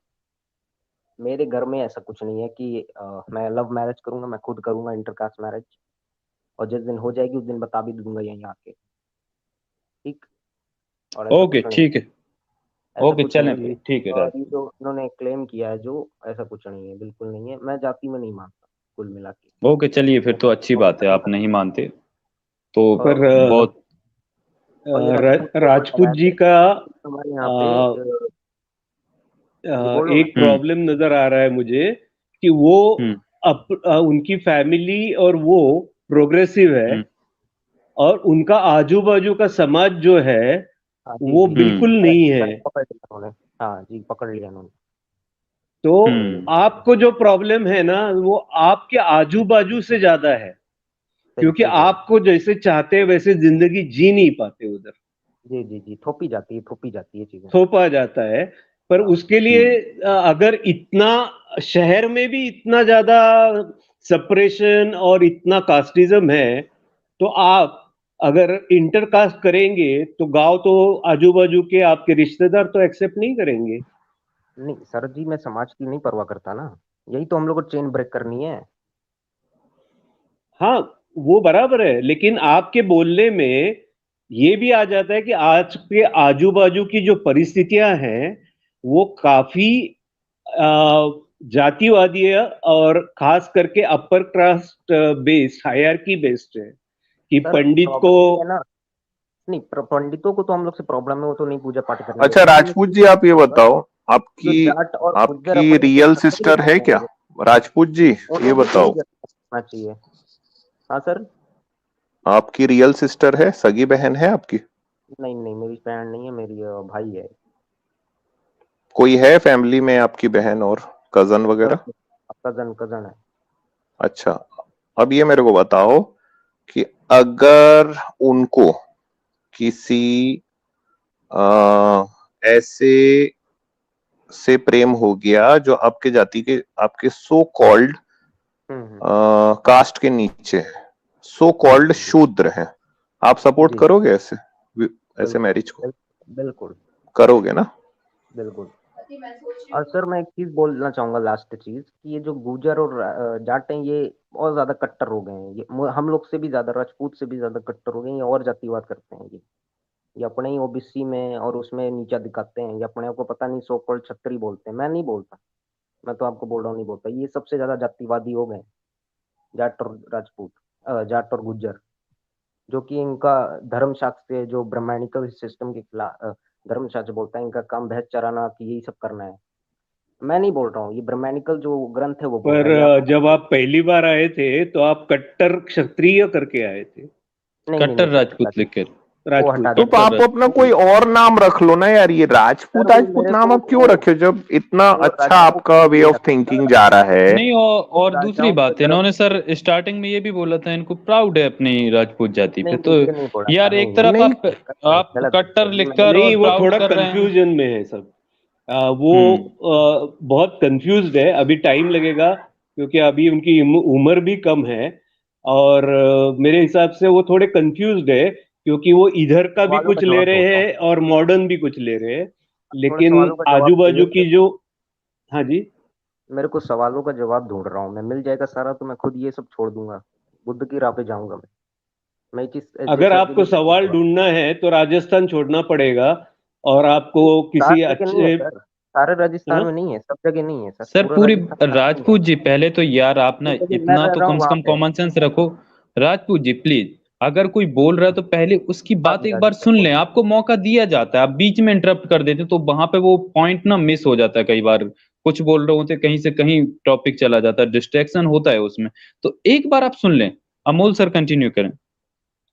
मेरे घर में ऐसा कुछ नहीं है कि मैं लव मैरिज करूंगा, मैं खुद करूंगा इंटरकास्ट मैरिज। और जिस दिन हो जाएगी उस दिन बता भी दूंगा यहीं आके, ठीक। और ऐसा ओके कुछ नहीं, ठीक है, ऐसा ओके कुछ नहीं चलें है भाई, ये। ठीक है और ये राजपूत। जो इन्होंने क्लेम किया है, जो ऐसा कुछ नहीं है, बिल्कुल नहीं है। मैं जाति में नहीं मानता कुल मिला के। ओके चलिए, फिर मैं तो अच्छी बहुत बात है, सारी आप नहीं मानते तो और पर बहुत। और ये राजपूत जो राजपूत बताया जी थे, का हमारे यहाँ पे अ, जी बोलो ना। एक प्रॉब्लम नजर आ रहा है मुझे कि वो हम्म उनकी फैमिली और वो प्रोग्रेसिव है, हम्म और उनका आजू बाजू का समाज जो है हाँ जी वो जी जी, बिल्कुल करेक्ट नहीं है। करेक्ट, पकड़ लिया उन्होंने। हाँ जी, पकड़ लिया उन्होंने। तो हम्म आपको जो प्रॉब्लम है ना वो आपके आजू बाजू से ज्यादा है, सही क्योंकि सही कह रहे हैं। आपको जैसे चाहते हैं वैसे जिंदगी जी नहीं पाते उधर, जी जी जी, थोपी जाती है चीजें। थोपा जाता है। पर हाँ उसके लिए हम्म अगर इतना शहर में भी इतना ज्यादा सेपरेशन और इतना कास्टिज्म है, तो आप अगर इंटरकास्ट करेंगे तो गांव तो आजू बाजू के आपके रिश्तेदार तो एक्सेप्ट नहीं करेंगे। नहीं सर जी, मैं समाज की नहीं परवाह करता ना, यही तो हम लोग को चेन ब्रेक करनी है। हाँ, वो बराबर है, लेकिन आपके बोलने में ये भी आ जाता है कि आज के आजू बाजू की जो परिस्थितियां हैं वो काफी जातिवादी है, और खास करके upper caste based, hierarchy based है, कि सर पंडित को। प्रॉब्लम ये है ना, नहीं पंडितों को तो हम लोग से प्रॉब्लम है, वो तो नहीं पूजा पाठ करने अच्छा देते। लेकिन राजपूत एक जी, चीज आप ये बोलूंगा, बताओ, जो आपकी जाट और गुज्जर आपकी अपने को रियल क्षत्रिय सिस्टर है बोलते क्या? हैं, राजपूत जी, ये उन्होंने भी बताओ, यही करना चाहिए। हाँ सर। आपकी रियल सिस्टर है, सगी बहन है आपकी? नहीं नहीं, मेरी बहन नहीं है, मेरी भाई है। कोई है फैमिली में आपकी बहन और कजन वगैरह? कजन कजन है। अच्छा, अब ये मेरे को बताओ कि अगर उनको किसी ऐसे से प्रेम हो गया जो आपके जाति के, आपके सो कॉल्ड हम्म। कास्ट के नीचे है, सो जी कॉल्ड जी जी शूद्र हैं, आप सपोर्ट जी, करोगे ऐसे ऐसे बिल्कुल मैरिज को? बिल्कुल करोगे ना? बिल्कुल। और सर मैं एक चीज बोलना चाहूंगा, लास्ट चीज, कि ये जो गुर्जर और जाट हैं, ये बहुत ज्यादा कट्टर हो गए हैं। ये हम लोग से भी ज्यादा, राजपूत से भी ज्यादा कट्टर हो गए हैं। ये और जातिवाद करते हैं ये अपने ही ओबीसी में और उसमें नीचा दिखाते हैं। ये अपने आप को पता नहीं सो कॉल्ड छतरी बोलते हैं। मैं नहीं बोलता, मैं तो आपको बोल रहा हूँ नहीं बोलता। ये सबसे ज्यादा जातिवादी हो गए हैं, जाट और राजपूत, जाट और गुज्जर, जो कि इनका धर्मशास्त्र जो ब्राह्मणिकल सिस्टम के खिलाफ, धर्मशास्त्र बोलता है इनका काम भैंस चराना, कि यही सब करना है। मैं नहीं बोल रहा हूँ, ये ब्राह्मणिकल जो ग्रंथ है वो बोल पर रहा है। ये आपको जब आप पहली बार आए थे तो आप कट्टर क्षत्रिय करके आए थे, नहीं नहीं कट्टर नहीं, राजपूत लिख के। वो हटा राजपूत तो देना। कट्टर आप अपना राजपूत। कोई और नाम रख लो ना यार, ये सर राजपूत वो राजपूत मेरे नाम को आप क्यों रखे हो जब इतना वो अच्छा राजाओं आपका के वे लिए ऑफ रखा थिंकिंग था। जा रहा है? नहीं, वो और दूसरी राजाओं बात, के गर्भ। इन्होंने सर स्टार्टिंग में ये भी बोला था इनको प्राउड है अपनी राजपूत जाति पे, नहीं तो नहीं, ये नहीं बोला था, यार नहीं एक नहीं, तरफ नहीं, आप गलत कट्टर है जी, मैंने लिखकर नहीं, और वो प्राउड थोड़ा कर रहे हैं। कंफ्यूजन में है सब। वो हम्म बहुत कंफ्यूज्ड है, अभी टाइम लगेगा, क्योंकि अभी उनकी उम्र भी कम है, और मेरे हिसाब से वो थोड़े कंफ्यूज्ड है, क्योंकि वो इधर का भी सवालों का कुछ ले जवाब रहे ढूंढता हूँ। हैं और मॉडर्न भी कुछ ले रहे हैं, थोड़े लेकिन सवालों का जवाब आजू चाहिए बाजू मेरे की को। जो। हाँ जी। मेरे को सवालों का जवाब ढूंढ रहा हूँ मैं, मिल जाएगा सारा तो मैं खुद ये सब छोड़ दूंगा, बुद्ध की राह पे जाऊंगा मैं अगर इस सब के आपको लिए कुछ नहीं सवाल जवाब। ढूंढना है तो राजस्थान छोड़ना पड़ेगा, और आपको नहीं, किसी सारी जगह नहीं है अच्छे। सर, सारे राजस्थान हाँ? में नहीं है, सब जगह नहीं है सर, सर पूरा पूरी राजस्थान सारा नहीं है। राजपूत जी, पहले तो यार आप ना जिस जगह मैं इतना रह तो रहा कम हूँ से वहां कम पे है। कॉमन सेंस रखो। राजपूत जी प्लीज, अगर कोई बोल रहा है तो पहले उसकी हाँ बात जी एक हाँ जी बार सर, सुन बोलो। लें, आपको मौका दिया जाता है, आप बीच में इंटरप्ट कर देते हैं, तो वहां पे वो पॉइंट ना मिस हो जाता है कई बार। कुछ बोल रहे होते हैं, कहीं से कहीं टॉपिक चला जाता है, डिस्ट्रैक्शन होता है उसमें। तो एक बार आप सुन लें। अमोल सर कंटिन्यू करें।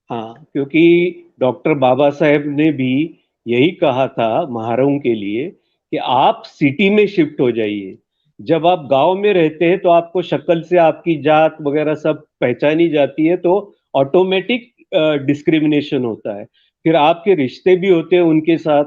हाँ, क्योंकि डॉक्टर बाबा साहेब ने भी यही कहा था महारों के लिए कि आप सिटी में शिफ्ट हो जाइए। जब आप गांव में रहते हैं तो आपको शक्ल से आपकी जात वगैरह सब पहचानी जाती है, तो ऑटोमेटिक डिस्क्रिमिनेशन होता है। फिर आपके रिश्ते भी होते हैं उनके साथ।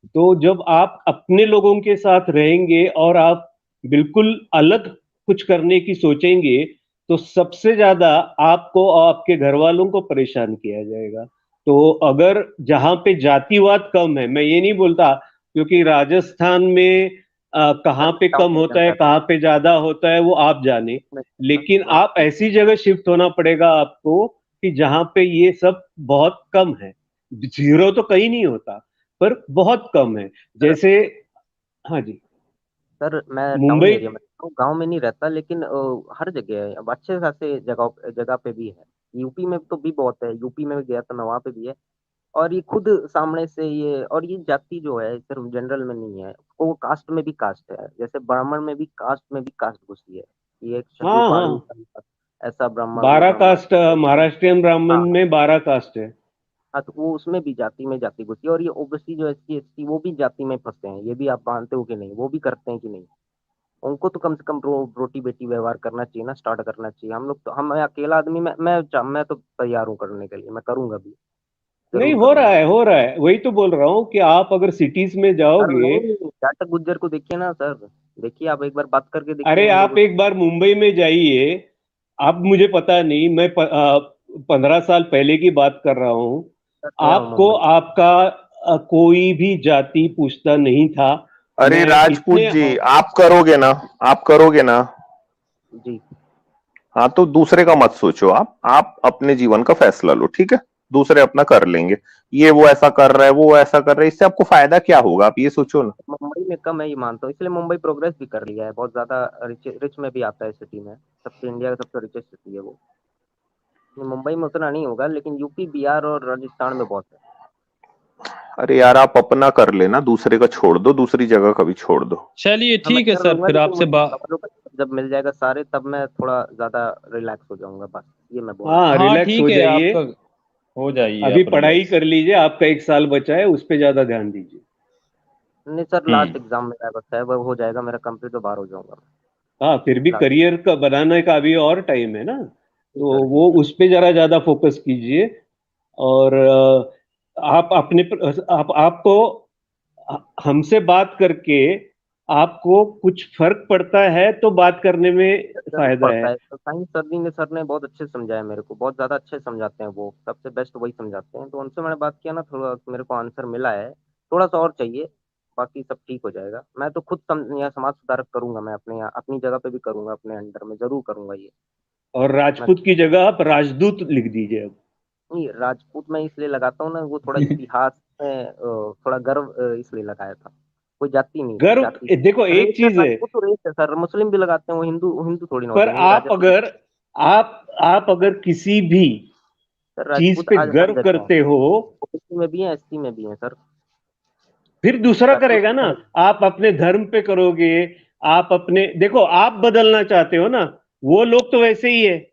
तो जब आप अपने लोगों के साथ रहेंगे और आप बिल्कुल अलग कुछ करने की सोचेंगे, तो सबसे ज्यादा आपको और आपके घर वालों को परेशान किया जाएगा। तो अगर जहां पे जातिवाद कम है, मैं ये नहीं बोलता, क्योंकि राजस्थान में सर कहाँ पे टाउन कम होता एरिया है सर, कहाँ पे ज्यादा होता है वो आप जाने, मैं लेकिन मैं आप ऐसी जगह शिफ्ट होना पड़ेगा आपको कि जहां पे ये सब बहुत कम है, जीरो तो कहीं नहीं होता पर बहुत कम है। जैसे हाँ जी, सर मैं टाउन मुंबई, एरिया में तो गांव में नहीं रहता, लेकिन हर जगह है, अब अच्छे खासे जगह जगह पे भी है। यूपी में तो भी बहुत है, यूपी में भी गया था मैं, वहां पे भी है। और ये खुद सामने से ये, और ये जाति जो है सिर्फ जनरल में नहीं है, वो कास्ट में भी कास्ट है। जैसे ब्राह्मण में भी कास्ट घुसी है। ये एक शेड्यूल हाँ हाँ, कास्ट, ऐसा ब्राह्मण, वो 12 ब्राह्मण। कास्ट, महाराष्ट्रियन ब्राह्मण हाँ में 12 कास्ट है। हाँ, तो वो उसमें भी जाति में जाति घुसी है। और ये ओबीसी जो एससी एसटी, वो भी जाति में फंसे हैं, ये भी आप मानते हो कि नहीं? वो भी करते हैं कि नहीं? उनको तो कम से कम रोटी बेटी व्यवहार करना चाहिए ना, स्टार्ट करना चाहिए। हम लोग तो, हम, मैं अकेला आदमी, मैं तो तैयार हूँ करने के लिए, मैं करूंगा भी, नहीं, जरूर हो रहा करूंगा। है, हो रहा है, वही तो बोल रहा हूँ कि आप अगर सिटीज में सर जाओगे। नहीं, जाटक गुज्जर को देखिए ना सर, देखिए आप एक बार बात करके देखिए अरे उन लोगों आप एक बार मुंबई में जाइए, अब मुझे पता नहीं, मैं 15 साल पहले की बात कर रहा हूँ। से। गया हूँ आपको मुंबई। आपका कोई भी जाति पूछता नहीं था। अरे मैं राजपूत इतने जी, आप करोगे ना? आप करोगे ना? जी। हाँ, तो दूसरे का मत सोचो। आप अपने जीवन का फैसला लो, ठीक है? दूसरे अपना कर लेंगे। ये वो ऐसा कर रहा है, वो ऐसा कर रहा है, इससे आपको फायदा क्या होगा? आप ये सोचो ना। मुंबई में कम है ये मानता हूँ, इसलिए मुंबई प्रोग्रेस भी कर लिया है बहुत ज्यादा। रिच रिच में भी आता है सिटी में, सबसे इंडिया का सबसे रिचेस्ट सिटी है वो। मुंबई में उतना नहीं होगा, लेकिन यूपी बिहार और राजस्थान में बहुत है। अरे यार, आप अपना कर लेना, दूसरे का छोड़ दो, दूसरी जगह का भी छोड़ दो। चलिए हाँ मैं ठीक है कर सर, लूंगा, फिर लेकिन आपसे मुझे सवालों का जब मिल जाएगा सारे, तब मैं थोड़ा ज्यादा रिलैक्स हो जाऊंगा, बस ये मैं बोल रहा हाँ, हाँ रिलैक्स ठीक हो है, जाइए। आपका हो जाइए अभी आप पढ़ाई रिलैक्स। कर लीजिए, आपका 1 साल बचा है, उस पे ज्यादा ध्यान दीजिए। हूँ। नहीं सर, लास्ट हम्म। एग्जाम मेरा बस है, वो हो जाएगा मेरा कंप्लीट, तो बाहर हो जाऊंगा मैं। हाँ, फिर भी लास्ट। करियर का बनाने का अभी और टाइम है ना, जी तो सर, जी वो सर। उस पे जरा ज्यादा फोकस कीजिए। और आप अपने आप आपको हमसे बात करके आपको कुछ फर्क पड़ता है तो बात करने में जरूर फायदा पड़ता है। है, तो साइंस सर ने बहुत अच्छे से समझाया मेरे को, बहुत ज्यादा अच्छे समझाते हैं वो, सबसे बेस्ट वही समझाते हैं। तो उनसे मैंने बात किया ना, थोड़ा मेरे को आंसर मिला है। थोड़ा सा और चाहिए, बाकी सब ठीक हो जाएगा। मैं तो खुद यहाँ समाज सुधारक करूंगा, मैं अपने यहाँ अपनी जगह पे भी करूंगा, अपने अंडर में जरूर करूंगा ये। और मैं राजपूत की जगह आप राजदूत लिख दीजिए अब। नहीं, राजपूत मैं इसलिए लगाता हूँ ना, वो थोड़ा इतिहास में थोड़ा गर्व इसलिए लगाया था। कोई जाति नहीं, गर्व, जाति देखो रेस एक है, चीज है, राजपूत तो रेस है सर, मुस्लिम भी लगाते हैं, वो हिंदू हिंदू थोड़ी ना पर होते हैं, ये आप राजा। अगर आप अगर किसी भी सर चीज राजपूत पे आज हर गर्व जगह है, करते हो, ओबीसी में भी है, एसटी में भी है सर। फिर दूसरा राजपूत करेगा ना। है। आप अपने धर्म पे करोगे, आप अपने, देखो आप बदलना चाहते हो ना, वो लोग तो वैसे ही है।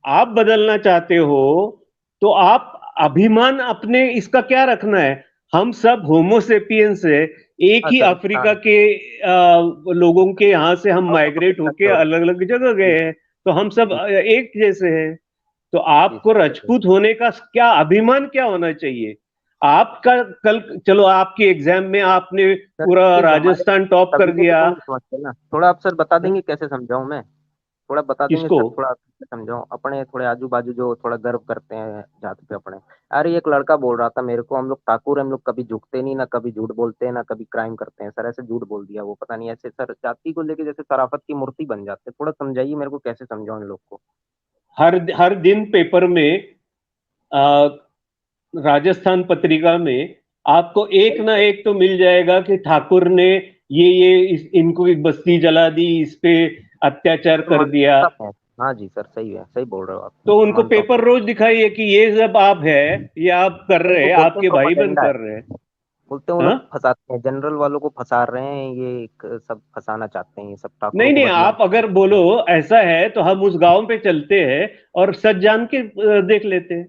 आप बदलना चाहते हो तो आप अभिमान अपने इसका क्या रखना है? हम सब होमोसेपियंस है, एक हाँ ही सर, अफ्रीका के लोगों के यहाँ से हम साउथ माइग्रेट अफ्रीका होके से हो। अलग अलग जगह जी गए हैं, तो हम सब जी एक जैसे हैं। तो जी आपको सर। राजपूत होने का क्या अभिमान क्या होना चाहिए? आपका कल, चलो आपके एग्जाम में आपने सर पूरा प्लीज, हमारे राजस्थान टॉप कर कबीले दिया। को नहीं समझते ना, थोड़ा आप सर बता देंगे कैसे समझाऊं मैं? थोड़ा बता देंगे किसको? सर, थोड़ा कैसे समझाऊं अपने थोड़े आजू बाजू जो थोड़ा गर्व करते हैं जाति पे अपने। अरे एक लड़का बोल रहा था मेरे को, हम लोग ठाकुर हैं, हम लोग कभी झुकते नहीं, ना कभी झूठ बोलते हैं, ना कभी क्राइम करते हैं। सर ऐसे झूठ बोल दिया वो, पता नहीं ऐसे सर जाति को लेके जैसे शराफत की मूर्ति बन जाते हैं। थोड़ा समझाइए मेरे को, कैसे समझाऊं इन लोग को? हर हर दिन पेपर में, राजस्थान पत्रिका में आपको एक ना एक तो मिल जाएगा कि ठाकुर ने इनको एक बस्ती जला दी, इस पे अत्याचार कर दिया। मानता हूँ। हाँ जी सर, सही है, सही बोल रहे हो आप, तो उनको मानता हूँ। पेपर रोज दिखाइए कि ये सब आप है, ये आप कर नहीं, रहे वो हैं, बोलते हैं आपके भाई बंद प्रोपागेंडा है, कर रहे हैं। बोलते हैं वो हाँ, लोग फंसाते हैं, जनरल वालों को फंसा रहे हैं, ये सब फंसाना चाहते हैं, ये सब ठाकुरों नहीं को नहीं, बदनाम। आप अगर बोलो ऐसा है तो हम उस गांव पे चलते हैं और सच जान के देख लेते हैं।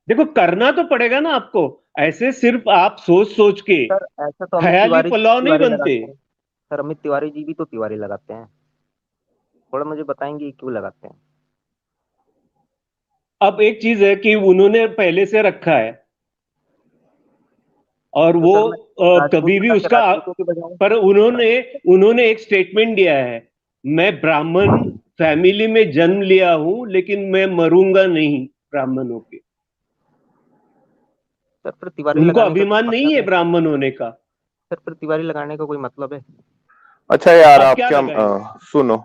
देखो करना तो पड़ेगा ना आपको, ऐसे सिर्फ आप सोच सोच के सर ऐसा तो अमित ख्याली तिवारी पुलाव नहीं तिवारी बनते। लगाते हैं। सर अमित तिवारी जी भी तो तिवारी लगाते हैं, थोड़ा मुझे बताएंगे ये क्यों लगाते हैं? अब एक चीज है कि उन्होंने पहले से रखा है, और तो वो सर मैं राजपूत कभी भी लगा के उसका, राजपूतों की बजाय पर उन्होंने उन्होंने एक स्टेटमेंट दिया है, मैं ब्राह्मण फैमिली में जन्म लिया हूं लेकिन मैं मरूंगा नहीं ब्राह्मण होके। सर फिर तिवारी उनको लगाने का अभिमान कोई नहीं मतलब है है? ब्राह्मण होने का। सर फिर तिवारी लगाने का कोई मतलब है? अच्छा यार, आप आप क्या क्या लगाएंगे? सुनो,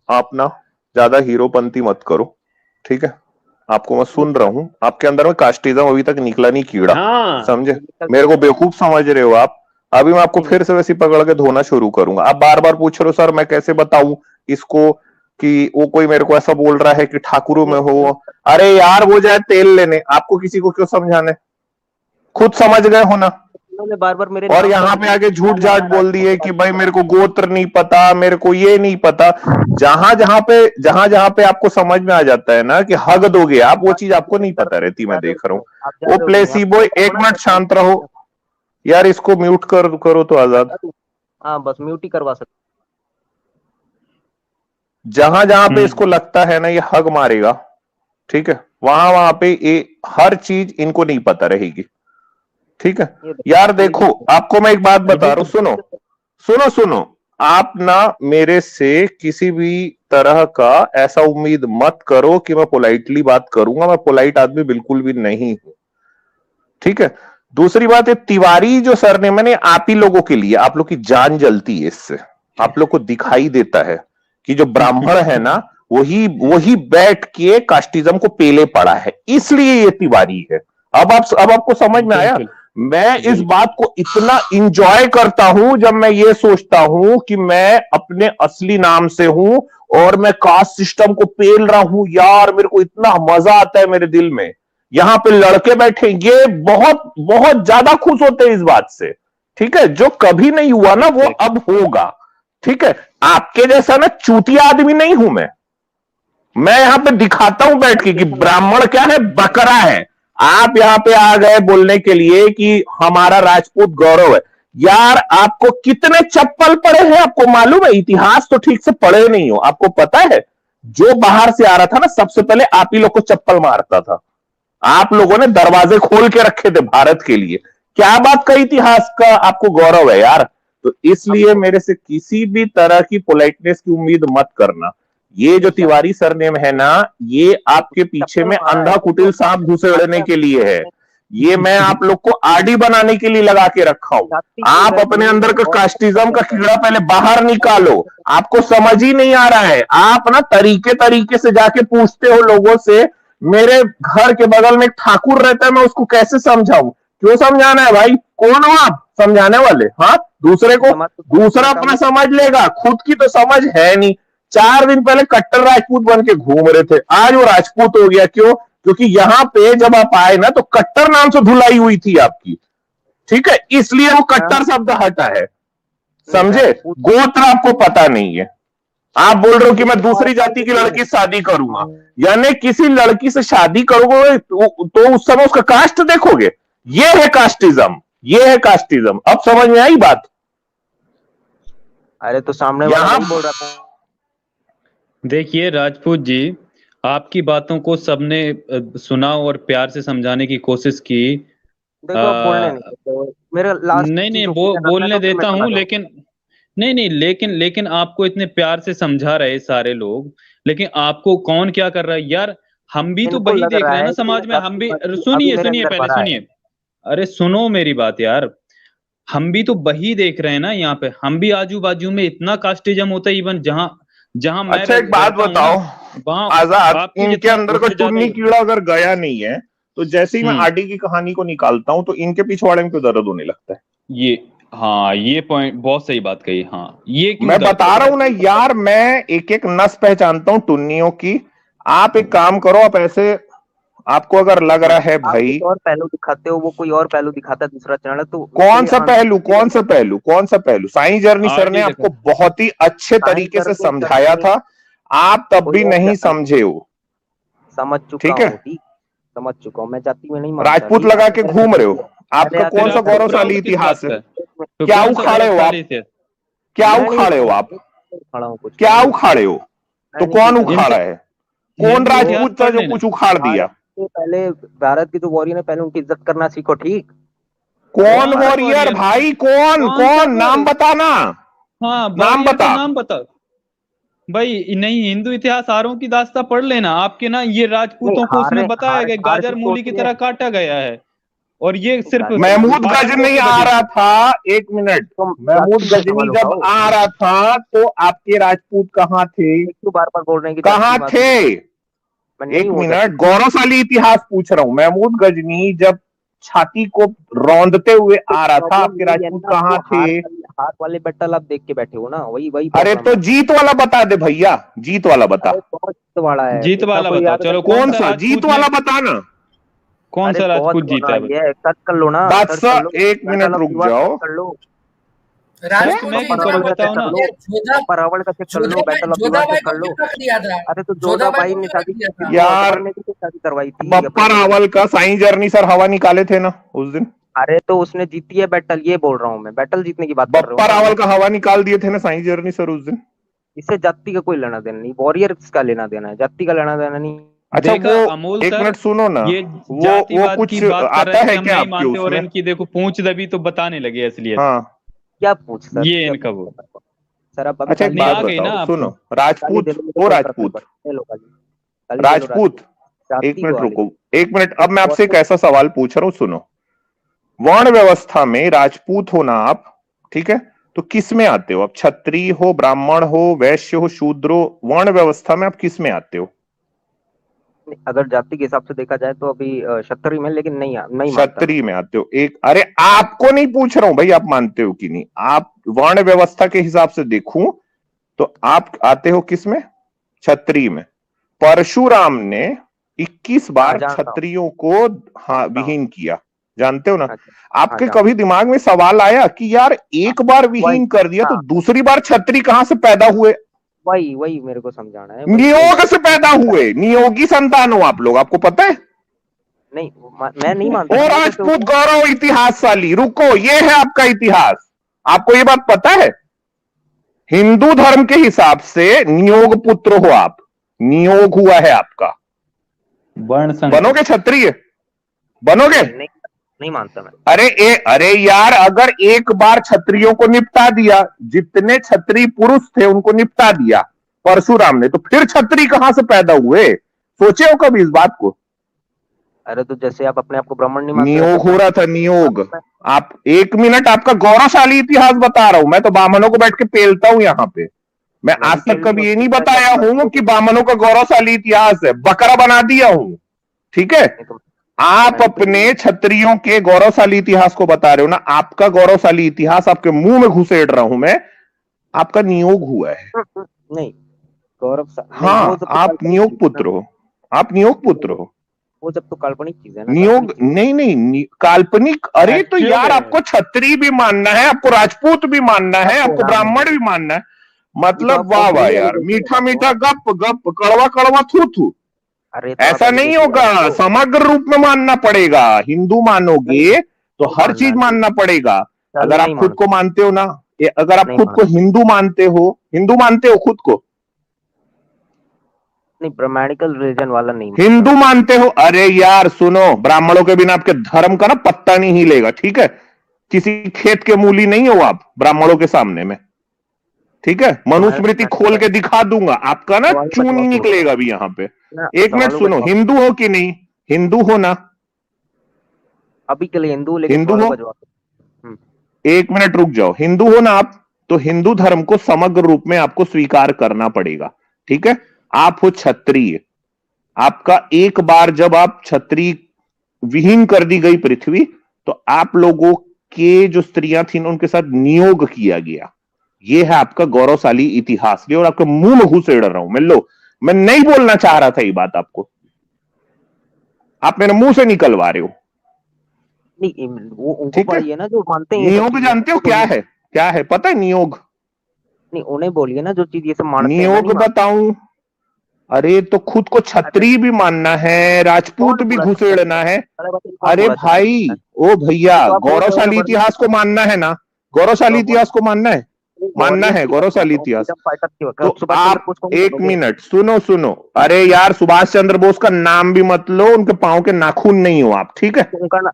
आप ना ज्यादा हीरोपंती मत करो, ठीक है? आपको मैं सुन रहा हूँ, आपके अंदर में कास्टिज्म अभी तक निकला नहीं कीड़ा, हाँ समझे? मेरे को बेवकूफ समझ रहे हो आप। अभी मैं आपको फिर से वैसे पकड़ के धोना शुरू करूंगा। आप बार बार पूछ रहे हो सर मैं कैसे बताऊं इसको कि वो कोई मेरे को ऐसा बोल रहा है कि ठाकुरों में हो। अरे यार वो जाए तेल लेने, आपको किसी को क्यों समझाने, खुद समझ गए हो ना। उन्होंने बार बार मेरे और नाम यहाँ पर पे आके झूठ झाट बोल दिए कि भाई मेरे को गोत्र नहीं पता, मेरे को ये नहीं पता। जहां जहां पे आपको समझ में आ जाता है ना कि हग दोगे आप, वो चीज आपको नहीं पता रहती, मैं देख रहा हूँ। आप जा वो रहे हो प्लेसिबो, एक मिनट शांत रहो यार, इसको म्यूट करो तो आजाद। हाँ बस म्यूट ही करवा सकते। जहां जहां पे इसको लगता है ना ये हग मारेगा, ठीक है, वहां वहां पे ये हर चीज इनको नहीं पता रहेगी, ठीक है। यार देखो आपको मैं एक बात बता रहा हूं, सुनो सुनो सुनो, आप ना मेरे से किसी भी तरह का ऐसा उम्मीद मत करो कि मैं पोलाइटली बात करूंगा। मैं पोलाइट आदमी बिल्कुल भी नहीं हूं, ठीक है। दूसरी बात है तिवारी जो सर ने, मैंने आप ही लोगों के लिए, आप लोग की जान जलती है इससे, आप लोग को दिखाई देता है कि जो ब्राह्मण है ना वही बैठ के कास्टिज्म को पेले पड़ा है, इसलिए ये तिवारी है। अब आपको समझ में आया। मैं इस बात को इतना इंजॉय करता हूं जब मैं ये सोचता हूं कि मैं अपने असली नाम से हूं और मैं कास्ट सिस्टम को पेल रहा हूं। यार मेरे को इतना मजा आता है मेरे दिल में। यहां पे लड़के बैठे ये बहुत बहुत ज्यादा खुश होते हैं इस बात से, ठीक है। जो कभी नहीं हुआ ना वो अब होगा, ठीक है। आपके जैसा ना चूतिया आदमी नहीं हूं मैं यहां पे दिखाता हूं बैठ के कि ब्राह्मण क्या है, बकरा है। आप यहां पे आ गए बोलने के लिए कि हमारा राजपूत गौरव है। यार आपको कितने चप्पल पड़े हैं आपको मालूम है? इतिहास तो ठीक से पढ़े नहीं हो, आपको पता है जो बाहर से आ रहा था ना सबसे पहले आप ही लोग को चप्पल मारता था। आप लोगों ने दरवाजे खोल के रखे थे भारत के लिए। क्या बात का इतिहास का आपको गौरव है यार। तो इसलिए मेरे से किसी भी तरह की पोलाइटनेस की उम्मीद मत करना। ये जो तिवारी सरनेम है ना, ये आपके पीछे में अंधा कुटिल सांप घुसेड़ने के लिए है। ये मैं आप लोग को आरडी बनाने के लिए लगा के रखा हूं। आप अपने अंदर का कास्टिज्म का कीड़ा पहले बाहर निकालो। आपको समझ ही नहीं आ रहा है। आप ना तरीके तरीके से जाके पूछते हो लोगों से, मेरे घर के बगल में एक ठाकुर रहता है, मैं उसको कैसे समझाऊं? क्यों समझाना है भाई? कौन हो आप समझाने वाले? हाँ, दूसरे को दूसरा अपना समझ लेगा, खुद की तो समझ है नहीं। 4 दिन पहले कट्टर राजपूत बन के घूम रहे थे, आज वो राजपूत हो गया। क्यों? क्योंकि यहां पे जब आप आए ना तो कट्टर नाम से धुलाई हुई थी आपकी, ठीक है, इसलिए वो कट्टर शब्द हटा है, समझे? गोत्र आपको पता नहीं है। आप बोल रहे हो कि मैं दूसरी जाति की लड़की से शादी करूंगा, यानी किसी लड़की से शादी करोगे तो उस समय उसका कास्ट देखोगे। ये है कास्टिज्म, ये है कास्टिज्म। अब समझ में आई बात? अरे तो सामने वाला नहीं बोल रहा था। देखिए राजपूत जी, आपकी बातों को सबने सुना और प्यार से समझाने की कोशिश की। देखो आप बोलने नहीं देते। मेरा लास्ट नहीं बोलने देता हूं, लेकिन नहीं लेकिन आपको इतने प्यार से समझा रहे सारे लोग, लेकिन आपको कौन क्या कर रहा है यार? हम भी तो वही देख रहे हैं ना समाज में। हम भी सुनिए पहले सुनिए, अरे सुनो मेरी बात यार। हम भी तो वही देख रहे हैं ना यहाँ पे। हम भी आजू बाजू में इतना कास्टिज्म होता है, इवन जहां जहां मैं अच्छा एक बात बताओ आजाद, इनके अंदर का टुन्नी कीड़ा अगर गया नहीं है तो जैसे ही मैं आरडी की कहानी को निकालता हूं तो इनके पिछवाड़े में क्यों दर्द होने लगता है? ये पॉइंट बहुत सही बात कही। हाँ, ये मैं बता रहा हूं ना यार, मैं एक एक नस पहचानता हूं टुन्नियों की। आप एक काम करो, आप ऐसे, आपको अगर लग रहा है भाई और पहलू दिखाते हो, वो कोई और पहलू दिखाता है दूसरा चैनल, तो कौन सा पहलू? साई जर्नी सर ने आपको बहुत ही अच्छे तरीके से समझाया था, आप तब भी नहीं समझे हो। समझ चुका हूं, ठीक, समझ चुका हूं। मैं जाति में नहीं राजपूत लगा के घूम रहे हो। आपका कौन सा गौरवशाली इतिहास है? क्या उखाड़े हो आप? क्या उखाड़े हो आप? क्या उखाड़े हो? तो कौन उखाड़ा है? कौन राजपूत था जो कुछ उखाड़ दिया? पहले भारत के जो वॉरियर है, पहले उनकी इज्जत करना सीखो, ठीक? कौन वॉरियर भाई? कौन नाम बताना। हाँ, नाम बता भाई। नहीं, हिंदू इतिहासकारों की दास्ता पढ़ लेना। आपके ना ये राजपूतों को उसमें बताया गया गाजर मूली की तरह काटा गया है। और ये सिर्फ महमूद गजनी नहीं आ रहा था, एक मिनट, महमूद गजनी जब आ रहा था तो आपके राजपूत कहां थे? बार बार बोल रहे हैं कि कहां थे? मैं नहीं एक हूँ सर। मिनट, गौरवशाली इतिहास पूछ रहा हूँ। महमूद गजनी जब छाती को रौंदते हुए आ रहा था, आपके प्रॉब्लम यही है राजपूत ना, कहाँ वो थे? हार वाले बैटल आप देख के बैठे हो ना, वही वही अरे प्रॉब्लम तो है। जीत वाला बता दे भैया, जीत वाला बता। अरे बहुत वाला है, जीत इतना वाला कोई बताओ, याद चलो नहीं। कौन कौन सा सा जीत राजपूत ने, वाला बता ना। कौन अरे सा बहुत राजपूत पुराना जीता है? ये है, सर्च कर लो ना, सर्च बादशाह कर लो, एक मिनट बैटल ऑफ रुक दीवार जाओ। सर्च कर लो। राजपूत मैं जी क्यों पप्पा करूं, रावल का चेक बताओ कर ना। लो, जोधा पप्पा रावल का चेक कर लो, बैटल ऑफ दीवार जोधाबाई चेक कर को लो। क्यों रख दिया था? अरे तो जोधाबाई जोधाबाई को ने क्यों रख शादी दिया था? यार अकबर ने भी तो शादी करवाई थी बप्पा अपने बेटे रावल की। का साईं जर्नी सर हवा निकाले थे ना उस दिन। अरे तो उसने जीती है बैटल, ये बोल रहा हूँ मैं, बैटल जीतने की बात कर रहे हो बप्पा ना। रावल का हवा निकाल दिए थे ना साईं जर्नी सर उस दिन। इससे जाति का कोई लेना देना नहीं, वॉरियर्स का लेना देना है, जाति का लेना देना नहीं। अच्छा देखा वो अमोल एक सर, मिनट सुनो ना, ये वो जातिवाद की कुछ बात कर आता रहे थे, है हम क्या नहीं आपके मानते, और उसमें? इनकी देखो पूंछ दबी तो बताने लगे असलियत। हाँ क्या पूछ सर, ये क्या इनका पूछ वो। सर? आप अभी अच्छा एक गाली नहीं दे बात आ लो, गई ना बताओ, आपको। सुनो, गाली राजपूत दे लो मुझे हो, कॉल करना एक राजपूत, बार, ले लो गाली, गाली दे लो राजपूत। एक जाति मिनट को गाली। रुको, एक मिनट, अब मैं आपसे एक वॉरियर ऐसा सवाल पूछ रहा हूँ, सुनो। वर्ण व्यवस्था में राजपूत हो ना आप, ठीक है, तो किस में आते हो आप? क्षत्रिय हो, ब्राह्मण हो, वैश्य हो, शूद्र हो, वर्ण व्यवस्था में आप किस में आते हो? अगर जाति के हिसाब से देखा जाए तो अभी क्षत्रिय में, लेकिन नहीं नहीं मानता मैं। क्षत्रिय में आते हो। एक, अरे आपको नहीं पूछ रहा हूं भाई आप मानते हो कि नहीं, आप वर्ण व्यवस्था के हिसाब से देखूं तो आप आते हो किस में? क्षत्रिय में। परशुराम ने 21 बार जानता हूँ, क्षत्रियों को हाँ जानता हूँ। विहीन किया, जानते हो ना? अच्छा, हाँ आपके जानता कभी दिमाग में सवाल आया कि यार एक बार वही, विहीन कर दिया तो हाँ दूसरी बार क्षत्रिय कहां से पैदा हुए? वही वही मेरे को समझाना है, वही वही नियोग बात से पैदा हुए, नियोगी संतान हो आप लोग, आपको पता है? नहीं, मैं नहीं मानता ओ नियोग से राजपूत हुआ। गौरव इतिहासशाली, रुको, ये है आपका इतिहास। आपको ये बात पता है? हिंदू धर्म के हिसाब से नियोग पुत्र हो आप, नियोग हुआ है आपका, वर्ण संकर। बनोगे क्षत्रिय, बनोगे? नहीं नहीं नहीं मानता मैं। अरे यार, अगर एक बार क्षत्रियों को निपटा दिया, जितने क्षत्रिय पुरुष थे उनको निपटा दिया परशुराम ने, तो फिर क्षत्रिय कहां से पैदा हुए? सोचे हो कभी इस बात को? अरे तो जैसे आप अपने आप को ब्राह्मण नहीं मानते, नियोग हो रहा था, नियोग। आप एक मिनट, आपका गौरवशाली इतिहास बता रहा हूं मैं, तो ब्राह्मणों को बैठ के पेलता हूं यहां पे। मैं आज तक कभी ये नहीं बताया हूं कि ब्राह्मणों का गौरवशाली इतिहास है, बकरा बना दिया हूं, ठीक है? आप अपने क्षत्रियों के गौरवशाली इतिहास को बता रहे हो ना, आपका गौरवशाली इतिहास आपके मुंह में घुसेड़ रहा हूं मैं। आपका नियोग हुआ है। नहीं गौरव हाँ, आप नियोग पुत्र हो, आप नियोग पुत्र हो। वो जब तो काल्पनिक चीज है ना, नियोग नहीं, काल्पनिक। अरे तो Actual यार है। आपको क्षत्रिय भी मानना है, आपको राजपूत भी मानना है, आपको ब्राह्मण भी मानना है, मतलब वाह वाह यार, मीठा मीठा गप गप, कड़वा कड़वा थू थू। अरे तो ऐसा नहीं होगा, समग्र रूप में मानना पड़ेगा। हिंदू मानोगे तो हर चीज मानना पड़ेगा। अगर आप खुद को मानते हो ना, अगर आप खुद को हिंदू मानते हो खुद को, नहीं ब्राह्मणिकल रिलीजन वाला नहीं, हिंदू मानते हो, अरे यार सुनो, ब्राह्मणों के बिना आपके धर्म का ना पत्ता नहीं हिलेगा, ठीक है? किसी खेत के मूली नहीं हो आप ब्राह्मणों के सामने में, ठीक है? मनुस्मृति खोल के दिखा दूंगा, आपका ना चून ही निकलेगा अभी यहाँ पे। एक मिनट सुनो, हिंदू हो कि नहीं? हिंदू हो ना? अभी के लिए हिंदू, लेकिन हिंदू हो? जवाब। एक मिनट रुक जाओ, हिंदू हो ना आप? तो हिंदू धर्म को समग्र रूप में आपको स्वीकार करना पड़ेगा, ठीक है? आप हो क्षत्रिय, आपका एक बार जब आप क्षत्रिय विहीन कर दी गई पृथ्वी, तो आप लोगों के जो स्त्रियां थी उनके साथ नियोग किया गया। ये है आपका गौरवशाली इतिहास, और आपके मुंह में घुसेड़ रहा हूं मैं। लो, मैं नहीं बोलना चाह रहा था ये बात आपको, आप मेरे मुंह से निकलवा रहे हो। नहीं वो उनको पढ़िए ना जो मानते हैं। नियोग जानते हो क्या है? क्या है पता है नियोग? नहीं उन्हें बोलिए ना जो चीज ये सब मानते हैं। नियोग बताऊं? अरे तो खुद को क्षत्रिय भी मानना है, राजपूत भी घुसेड़ना है। अरे भाई, ओ भैया, गौरवशाली इतिहास को मानना है ना, गौरवशाली इतिहास को मानना है, गौरवशाली इतिहास। तो आप एक मिनट सुनो, अरे यार सुभाष चंद्र बोस का नाम भी मत लो, उनके पांव के नाखून नहीं हो आप, ठीक है?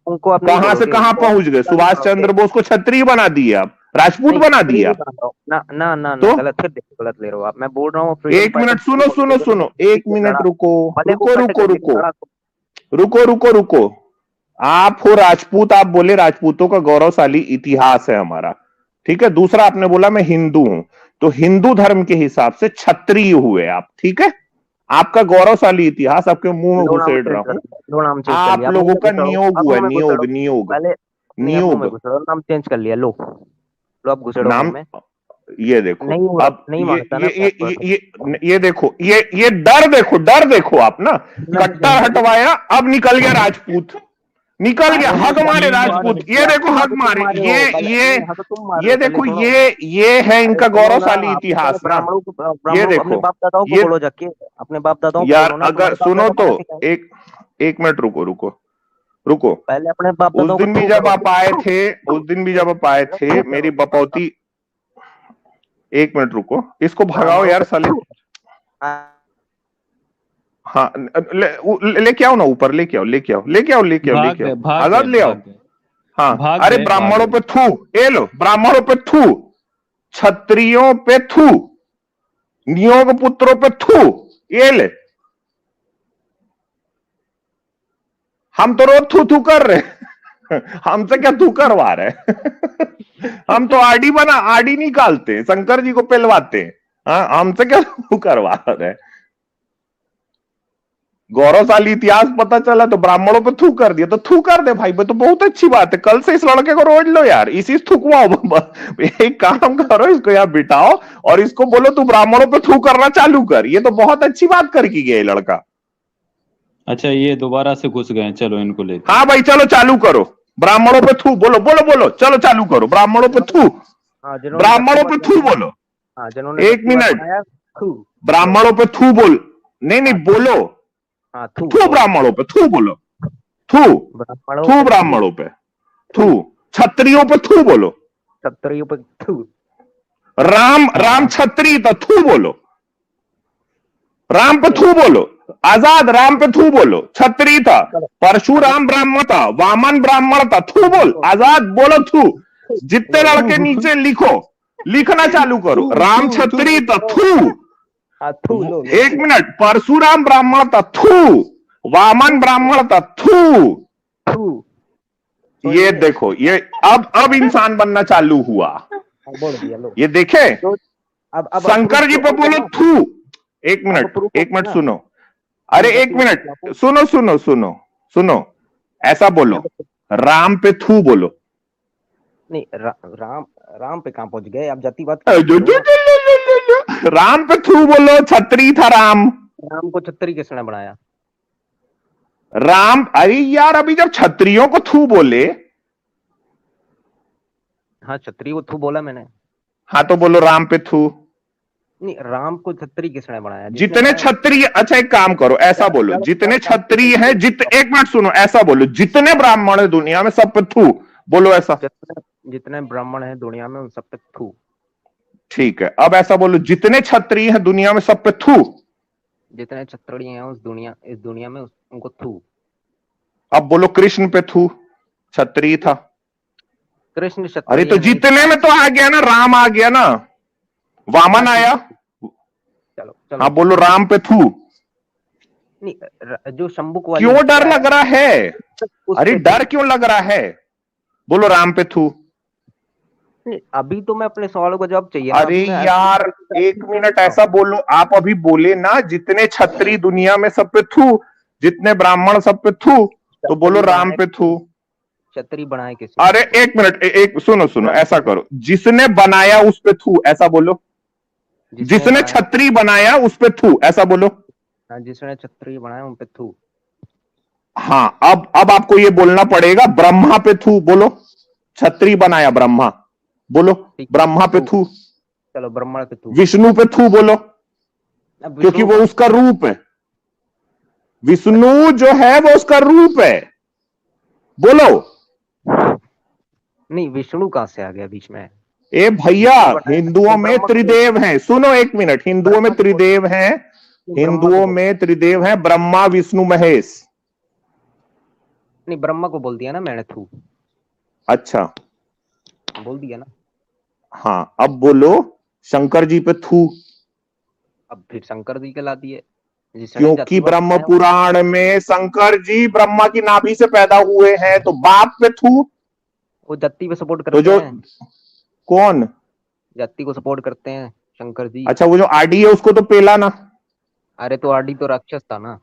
उनको कहां से कहां पहुंच गए? सुभाष चंद्र बोस को क्षत्रिय बना दिए आप, राजपूत बना दिया। ना तो गलत, फिर गलत ले रहे हो आप। मैं बोल रहा हूँ एक मिनट सुनो, एक मिनट रुको। आप हो राजपूत, आप बोले राजपूतों का गौरवशाली इतिहास है हमारा, ठीक है? दूसरा आपने बोला मैं हिंदू हूं, तो हिंदू धर्म के हिसाब से क्षत्रिय हुए आप, ठीक है? आपका गौरवशाली इतिहास आपके मुंह में लो नाम घुसेड़ चेंज रहा कर हूँ। लो नाम चेंज कर आप लिया, लोगों का अब मुंह में नियोग घुसड़ो, हुआ, अब मुंह में नियोग घुसड़ो, नियोग पहले नहीं अब मुंह में नियोग घुसड़ो, नाम चेंज कर लिया, लो अब घुसड़ो मुंह नाम। में। ये देखो, नहीं हुआ, अब नहीं मानता ना ये देखो, ये डर देखो आप ना, कट्टर हटवाया, अब निकल गया राजपूत, निकल गया, हक मारे राजपूत, ये देखो हक मारे, ये देखो, ये है इनका गौरवशाली इतिहास ना। ये अपने देखो, बाप दादाओं को ये बोलो जाके, अपने बाप दादाओं को यार बोलो ना, अगर तुम्हारे बाप सुनो दादा तो, कहाँ सिखाए? एक मिनट रुको। पहले अपने बाप उस दादाओं को दिन भी थू जब करो। आप आए थे, उस दिन भी जब आप आए थे, मेरी बपौती, एक मिनट रुको, इसको भगाओ यार साले। हाँ, लेके आओ ना ऊपर, लेके आओ, आजाद ले आओ। हाँ, अरे ब्राह्मणों पे थू, ये लो, ब्राह्मणों पे थू, क्षत्रियों पे थू, नियोग पुत्रों पे थू, ये ले। हम तो रोज थू थू कर रहे हमसे क्या थू करवा रहे हम तो आडी निकालते, शंकर जी को पिलवाते हैं। हाँ, हमसे क्या थू करवा रहे। गौरवशाली इतिहास पता चला तो ब्राह्मणों पे थू कर दिया, तो थू कर दे भाई, तो बहुत अच्छी बात है। कल से इस लड़के को रोज लो यार, इसी से थूकवाओ एक काम करो, इसको यहाँ बिठाओ और इसको बोलो तू ब्राह्मणों पे थू करना चालू कर। ये तो बहुत अच्छी बात करके गया ये लड़का। अच्छा, ये दोबारा से घुस गए, चलो इनको ले। हाँ भाई, चलो चालू करो, ब्राह्मणों पे थू बोलो, चलो चालू करो, ब्राह्मणों पे थू, ब्राह्मणों पे थू बोलो। एक मिनट, ब्राह्मणों पे थू बोल, नहीं बोलो, थू ब्राह्मणों पे थू बोलो, थू ब्राह्मणों पे थू, क्षत्रियों पे थू बोलो, क्षत्रियों पे थू, राम क्षत्रिय था, थू बोलो, राम पे थू बोलो, आजाद राम पे थू बोलो, क्षत्रिय था, परशुराम ब्राह्मण था, वामन ब्राह्मण था, थू बोल, आजाद बोलो थू। जितने लड़के नीचे लिखना चालू करो, राम क्षत्रिय था, थू। एक मिनट, परशुराम ब्राह्मण था, थू, वामन ब्राह्मण था, थू। ये देखो, ये अब इंसान बनना चालू हुआ। ये देखे, शंकर जी पे बोलो थू। एक मिनट सुनो, अरे एक मिनट, सुनो, ऐसा बोलो, राम पे थू बोलो। नहीं, राम पे कहां पहुंच गए आप, जातिवाद। राम पे थू बोलो, छत्री था राम को छत्री किसने बनाया? राम, अरे यार अभी जब क्षत्रियों को थू बोले, हाँ छत्री को थू बोला मैंने। हाँ तो बोलो राम पे थू। नहीं, राम को छत्री किसने बनाया? जितने क्षत्रिय, अच्छा एक काम करो, ऐसा बोलो, जितने क्षत्रिय हैं, एक मिनट सुनो, ऐसा बोलो, जितने ब्राह्मण है दुनिया में सब पे थू बोलो, ऐसा। जितने ब्राह्मण है दुनिया में उन सब पे थू। ठीक है, अब ऐसा बोलो, जितने क्षत्रिय हैं दुनिया में सब पे थू। जितने क्षत्रिय हैं इस दुनिया में उनको थू। अब बोलो कृष्ण पे थू, क्षत्रिय था। कृष्ण क्षत्रिय, अरे तो जितने में तो आ गया ना, राम आ गया ना, वामन आया। चलो हाँ बोलो राम पे थू। नहीं, जो शंभुक वाली, क्यों डर लग रहा है? अरे डर क्यों लग रहा है? बोलो राम पे थू। अभी तो मैं अपने सवालों का जवाब चाहिए। अरे यार एक मिनट, ऐसा बोलो, आप अभी बोले ना जितने क्षत्रिय दुनिया में सब पे थू, जितने ब्राह्मण सब पे थू, तो बोलो राम पे थू। क्षत्रिय बनाए किसने? अरे एक मिनट, एक सुनो, ऐसा करो, जिसने बनाया उस पे थू, ऐसा बोलो। जिसने क्षत्रिय बनाया उस पे थू, ऐसा बोलो। जिसने क्षत्रिय बनाया उन पे थू। हाँ, अब आपको ये बोलना पड़ेगा, ब्रह्मा पे थू बोलो। क्षत्रिय बनाया ब्रह्मा, बोलो ब्रह्मा पे थू। चलो ब्रह्मा पे थू। विष्णु पे थू बोलो, क्योंकि वो उसका रूप है। विष्णु जो है वो उसका रूप है, बोलो। नहीं, विष्णु कहां से आ गया बीच में? ए भैया, हिंदुओं में त्रिदेव हैं, सुनो एक मिनट, हिंदुओं में त्रिदेव हैं, ब्रह्मा विष्णु महेश। नहीं, ब्रह्मा को बोल दिया ना मैंने थू। अच्छा, बोल दिया ना। हाँ, अब बोलो शंकर जी पे थू। अब फिर शंकर जी के ला दिए, क्योंकि ब्रह्म पुराण में शंकर जी ब्रह्मा की नाभि से पैदा हुए हैं, तो बाप पे थू। वो जाति पे सपोर्ट करते हैं। कौन जाति को सपोर्ट करते हैं? शंकर जी। अच्छा, वो जो आडी है उसको तो पेला ना। अरे तो आरडी तो राक्षस था ना।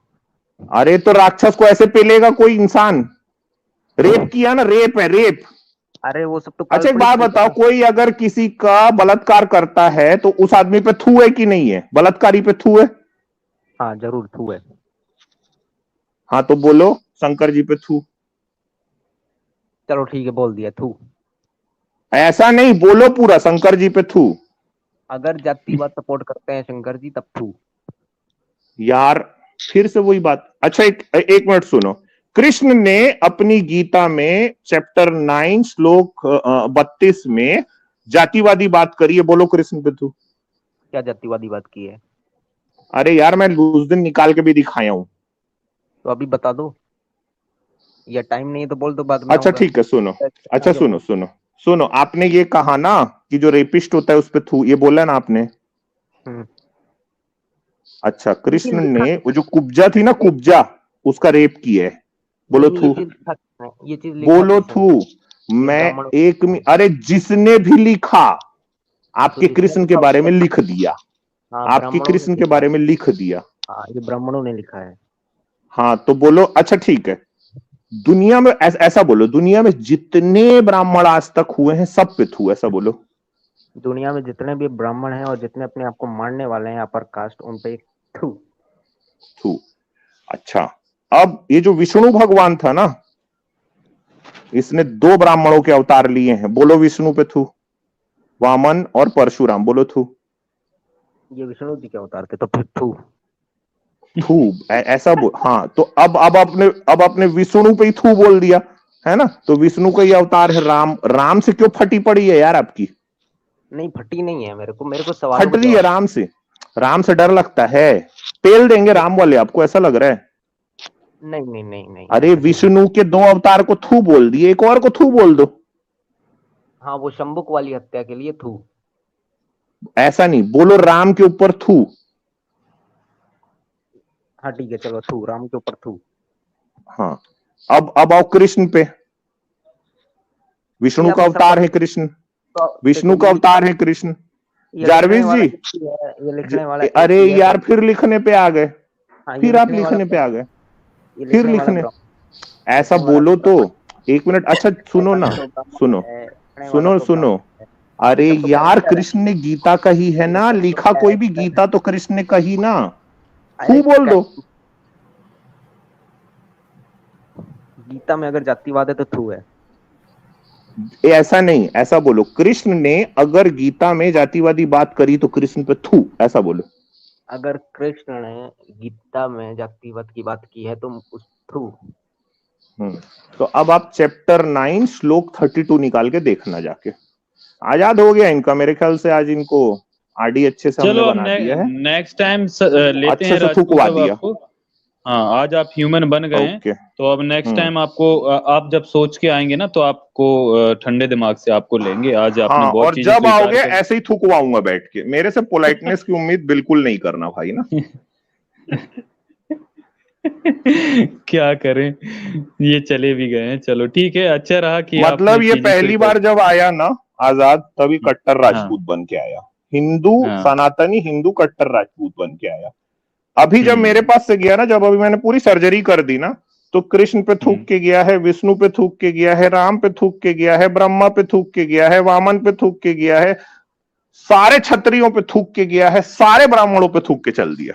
अरे तो राक्षस को ऐसे पेलेगा कोई इंसान? रेप किया ना, रेप है, रेप। अरे वो सब तो अच्छा एक काल्पनिक बात थे बताओ, सर। कोई अगर किसी का बलात्कार करता है तो उस आदमी पे थू है कि नहीं है? बलात्कारी पे थू है? हाँ जरूर थू है। हाँ तो बोलो शंकर जी पे थू। चलो ठीक है, बोल दिया थू। ऐसा नहीं, बोलो पूरा, शंकर जी पे थू। अगर जातिवाद सपोर्ट करते हैं शंकर जी तब थू। यार फिर से वही बात। अच्छा एक मिनट सुनो। कृष्ण ने अपनी गीता में चैप्टर 9 श्लोक 32 में जातिवादी बात करी है, बोलो कृष्ण पे थू। क्या जातिवादी बात की है? अरे यार मैं उस दिन निकाल के भी दिखाया हूं। तो अभी बता दो, या टाइम नहीं है तो बोल दो, बाद में अच्छा आऊंगा। ठीक है, सुनो। अच्छा सुनो सुनो सुनो, आपने ये कहा ना कि जो रेपिस्ट होता है उस पे थू, ये बोला ना आपने। हम्म। अच्छा, कृष्ण लेकिन ने वो जो कुब्जा थी ना, कुब्जा, उसका रेप किया है, बोलो नहीं, थू। ये चीज लिखा बोलो किसने? थू। ये मैं ब्राह्मण। अरे जिसने भी लिखा, हाँ तो आपके जिसने कृष्ण के लिखा बारे में उसको। लिख दिया, हाँ आपके ब्राह्मणों ने कृष्ण के लिखा बारे है। में लिख दिया। हाँ ये ब्राह्मणों ने लिखा है। हाँ तो बोलो, अच्छा ठीक है, दुनिया में ऐसा बोलो, दुनिया में जितने ब्राह्मण आज तक हुए हैं सब पे थू, ऐसा बोलो। दुनिया में जितने भी ब्राह्मण हैं और जितने अपने आप को मानने वाले हैं अपर कास्ट, उन पे थू। थू। अच्छा, अब ये जो विष्णु भगवान था ना, इसने 2 ब्राह्मणों के अवतार लिए हैं, बोलो विष्णु पे थू। वामन और परशुराम, बोलो थू। ये विष्णु जी के अवतार थे तो फिर थू। थू ऐसा बोल। हाँ तो अब आपने विष्णु पे ही थू बोल दिया, है ना? तो विष्णु का ये अवतार है राम। राम से क्यों फटी पड़ी है यार आपकी? नहीं फटी नहीं है, मेरे को सवालों फट का रही है जवाब। राम से। राम से डर लगता है? पेल देंगे नहीं राम वाले आपको, ऐसा लग रहा है? नहीं नहीं नहीं नहीं, अरे ऐसा कुछ नहीं। विष्णु के 2 अवतार को थू बोल दिए, एक और को थू बोल दो। हाँ वो शंबुक वाली हत्या के लिए थू। ऐसा नहीं बोलो, राम के ऊपर थू। हाँ ठीक है, चलो थू, राम के ऊपर थू। हाँ अब आओ कृष्ण पे। ये विष्णु आप का अवतार है मतलब कृष्ण, देखो विष्णु का अवतार है कृष्ण। ये लिखने जारविस वाला जी, एक ही है, ये लिखने वाला एक अरे ही है यार फिर लिखने पे आ गए, हाँ ये फिर आप लिखने वाला लिखने पे आ गए, ये फिर लिखने वाला लिखने। ब्राह्मण, ऐसा लिखने वाला बोलो तो। ब्राह्मण। एक मिनट, अच्छा सुनो लिखने वाला ना, तो ब्राह्मण सुनो है, लिखने वाला सुनो तो सुनो। ब्राह्मण है। ये अरे सब तो यार कैरेक्टर है। कृष्ण ने गीता कही है ये ना, सब तो लिखा कोई भी, कैरेक्टर है। गीता तो कृष्ण ने कही ना। अरे थू बोल दो। गीता में अगर जातिवाद है तो थू है। ऐसा नहीं, ऐसा बोलो, कृष्ण ने अगर गीता में जातिवादी बात करी तो कृष्ण पे थू, ऐसा बोलो। अगर कृष्ण ने गीता में जातिवाद की बात की है तो उस थू। तो अब आप चैप्टर 9 श्लोक 32 निकाल के देखना जाके। आजाद हो गया इनका, मेरे ख्याल से आज इनको आरडी अच्छे से हमने चलो अब बना दिया है, नेक्स्ट टाइम लेते अच्छे हैं से राजपूत थुकवा अब दिया। आपको। हाँ आज आप ह्यूमन बन गए हैं, ओके। तो अब नेक्स्ट टाइम आपको आप जब सोच के आएंगे ना तो आपको ठंडे दिमाग से आपको लेंगे। आज आपने हाँ, बहुत और चीजें जब स्वीकार आओगे कर ऐसे ही थुकवाऊंगा बैठ के। मेरे से पोलाइटनेस की उम्मीद बिल्कुल नहीं करना भाई ना। क्या करें, ये चले भी गए हैं। चलो ठीक है, अच्छा रहा कि आपने मतलब ये चीजें पहली स्वीकार। बार जब आया ना आजाद, तभी कट्टर हाँ राजपूत बन के आया। हिंदू, हाँ। सनातनी हिंदू कट्टर राजपूत बन के आया। अभी जब मेरे हम्म पास से गया ना, जब अभी मैंने पूरी सर्जरी कर दी ना, तो कृष्ण पे थूक हम्म के गया है, विष्णु पे थूक के गया है, राम पे थूक के गया है, ब्रह्मा पे थूक के गया है, वामन पे थूक के गया है, सारे क्षत्रियों पे थूक के गया है, सारे ब्राह्मणों पे थूक के चल दिया।